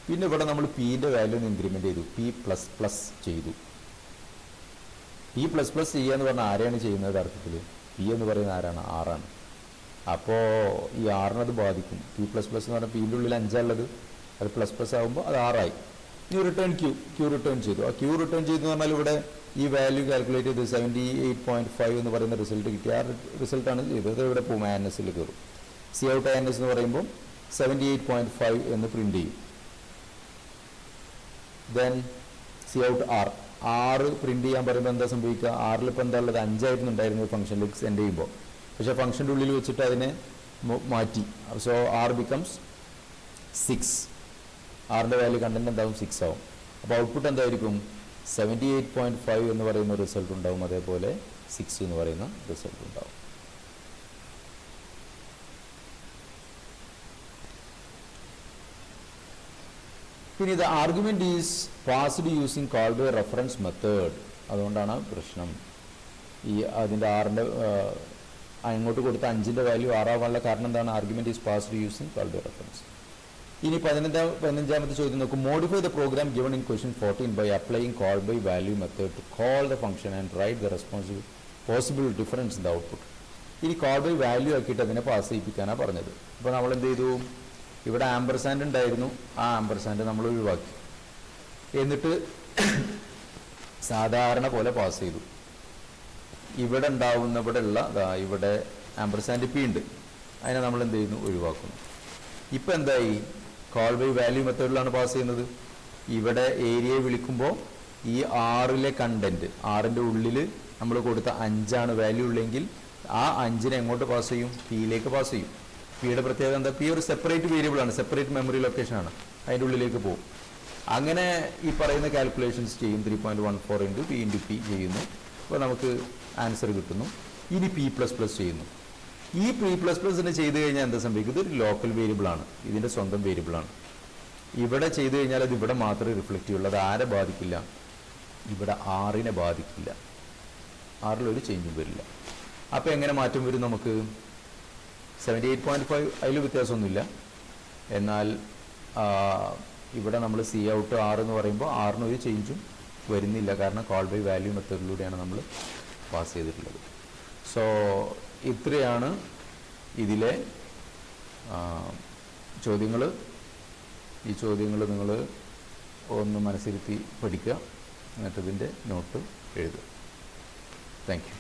പിന്നെ ഇവിടെ നമ്മൾ പിൻ്റെ വാല്യൂ ഇൻക്രിമെൻ്റ് ചെയ്തു, പി പ്ലസ് പ്ലസ് ചെയ്തു. പി പ്ലസ് പ്ലസ് ചെയ്യുക എന്ന് പറഞ്ഞാൽ ആരെയാണ് ചെയ്യുന്നത്? അർത്ഥത്തിൽ പി എന്ന് പറയുന്നത് ആരാണ്? ആറാണ്. അപ്പോൾ ഈ ആറിനത് ബാധിക്കും. പി പ്ലസ് പ്ലസ് എന്ന് പറഞ്ഞാൽ പിൻ്റെ ഉള്ളിൽ 5 ഉള്ളത്, അത് പ്ലസ് പ്ലസ് ആകുമ്പോൾ അത് 6 ആയി. ഇനി റിട്ടേൺ ക്യൂ റിട്ടേൺ ചെയ്തു. ആ ക്യൂ റിട്ടേൺ ചെയ്തു എന്ന് പറഞ്ഞാൽ ഇവിടെ ഈ വാല്യൂ കാൽക്കുലേറ്റ് ചെയ്ത് 78.5 എന്ന് പറയുന്ന റിസൾട്ട് കിട്ടി. ആ റിസൾട്ടാണ് ചെയ്തത്. അത് ഇവിടെ പോകും, ANS കയറും. സി ഔട്ട് ANS എന്ന് പറയുമ്പോൾ 78.5 എന്ന് പ്രിൻ്റ് ചെയ്യും. Then c out r. 6 print ചെയ്യാൻ പറയുമ്പോൾ എന്താ സംഭവിക്കുക? 6ൽ ഇപ്പോൾ എന്താ ഉള്ളത്? 5 ആയിരുന്നു ഉണ്ടായിരുന്നു ഫംഗ്ഷനിലേക്ക് സെൻഡ് ചെയ്യുമ്പോൾ. പക്ഷേ ഫംഗ്ഷൻ്റെ ഉള്ളിൽ വെച്ചിട്ട് അതിനെ മാറ്റി. So r becomes 6. ആറിൻ്റെ വാല്യൂ കണ്ടന്റ് എന്താവും? 6 ആവും. അപ്പോൾ ഔട്ട്പുട്ട് എന്തായിരിക്കും? 78.5 എന്ന് പറയുന്ന റിസൾട്ട് ഉണ്ടാവും. അതേപോലെ 6 എന്ന് പറയുന്ന റിസൾട്ട് ഉണ്ടാവും. പിന്നെ ഇത് argument is passed using call by reference method. അതുകൊണ്ടാണ് പ്രശ്നം. ഈ അതിൻ്റെ ആറിൻ്റെ അങ്ങോട്ട് കൊടുത്ത 5ൻ്റെ വാല്യൂ 6 ആവാനുള്ള കാരണം എന്താണ്? Argument is passed using call by reference. ഇനി 15ാമത്തെ ചോദ്യം നോക്കും. Modify the program given in question 14 by applying call by value method to call the function and write the possible difference in the output. ഇനി കോൾ ബൈ വാല്യൂ ആക്കിയിട്ട് അതിനെ പാസ് ചെയ്യിപ്പിക്കാനാണ് പറഞ്ഞത്. അപ്പോൾ നമ്മൾ എന്ത് ചെയ്തു? ഇവിടെ ആംബർസാൻഡ് ഉണ്ടായിരുന്നു, ആ ആംബർസാൻഡ് നമ്മൾ ഒഴിവാക്കി. എന്നിട്ട് സാധാരണ പോലെ പാസ് ചെയ്തു. ഇവിടെ ഉണ്ടാവുന്ന ഇവിടെ ആംബർസാൻഡ് പി ഉണ്ട്, അതിനെ നമ്മൾ എന്ത് ചെയ്യുന്നു? ഒഴിവാക്കുന്നു. ഇപ്പം എന്തായി? കോൾ ബൈ വാല്യൂ മെത്തേഡിലാണ് പാസ് ചെയ്യുന്നത്. ഇവിടെ ഏരിയയെ വിളിക്കുമ്പോൾ ഈ ആറിലെ കണ്ടന്റ്, ആറിൻ്റെ ഉള്ളിൽ നമ്മൾ കൊടുത്ത 5 വാല്യൂ ഉള്ളെങ്കിൽ ആ 5നെ എങ്ങോട്ട് പാസ് ചെയ്യും? പിയിലേക്ക് പാസ് ചെയ്യും. പിയുടെ പ്രത്യേകത എന്താ? പി ഒരു സെപ്പറേറ്റ് വേരിയബിൾ ആണ്, സെപ്പറേറ്റ് മെമ്മറി ലൊക്കേഷനാണ്, അതിൻ്റെ ഉള്ളിലേക്ക് പോകും. അങ്ങനെ ഈ പറയുന്ന കാൽക്കുലേഷൻസ് ചെയ്യും. 3.14 ഇൻറ്റു പി ഇൻറ്റു പി ചെയ്യുന്നു. അപ്പോൾ നമുക്ക് ആൻസർ കിട്ടുന്നു. ഇനി പി പ്ലസ് പ്ലസ് ചെയ്യുന്നു. ഈ പി പ്ലസ് പ്ലസിനെ ചെയ്ത് കഴിഞ്ഞാൽ എന്താ സംഭവിക്കും? ഇതൊരു ലോക്കൽ വേരിയബിളാണ്, ഇതിൻ്റെ സ്വന്തം വേരിയബിളാണ്. ഇവിടെ ചെയ്ത് കഴിഞ്ഞാൽ അത് ഇവിടെ മാത്രമേ റിഫ്ലക്റ്റ് ചെയ്യുള്ളൂ. അത് ആരെ ബാധിക്കില്ല? ഇവിടെ ആറിനെ ബാധിക്കില്ല. ആറിലൊരു ചേഞ്ചും വരില്ല. അപ്പോൾ എങ്ങനെ മാറ്റം വരും? നമുക്ക് 78.5 അതിൽ വ്യത്യാസമൊന്നുമില്ല. എന്നാൽ ഇവിടെ നമ്മൾ സി ഔട്ട് ആർ എന്ന് പറയുമ്പോൾ ആറിനൊരു ചേഞ്ചും വരുന്നില്ല. കാരണം കോൾ ബൈ വാല്യൂ മെത്തേഡിലൂടെയാണ് നമ്മൾ പാസ് ചെയ്തിട്ടുള്ളത്. സോ ഇത്രയാണ് ഇതിലെ ചോദ്യങ്ങൾ. ഈ ചോദ്യങ്ങൾ നിങ്ങൾ ഒന്ന് മനസ്സിരുത്തി പഠിക്കുക, എന്നിട്ടതിൻ്റെ നോട്ട് എഴുതുക. Thank you.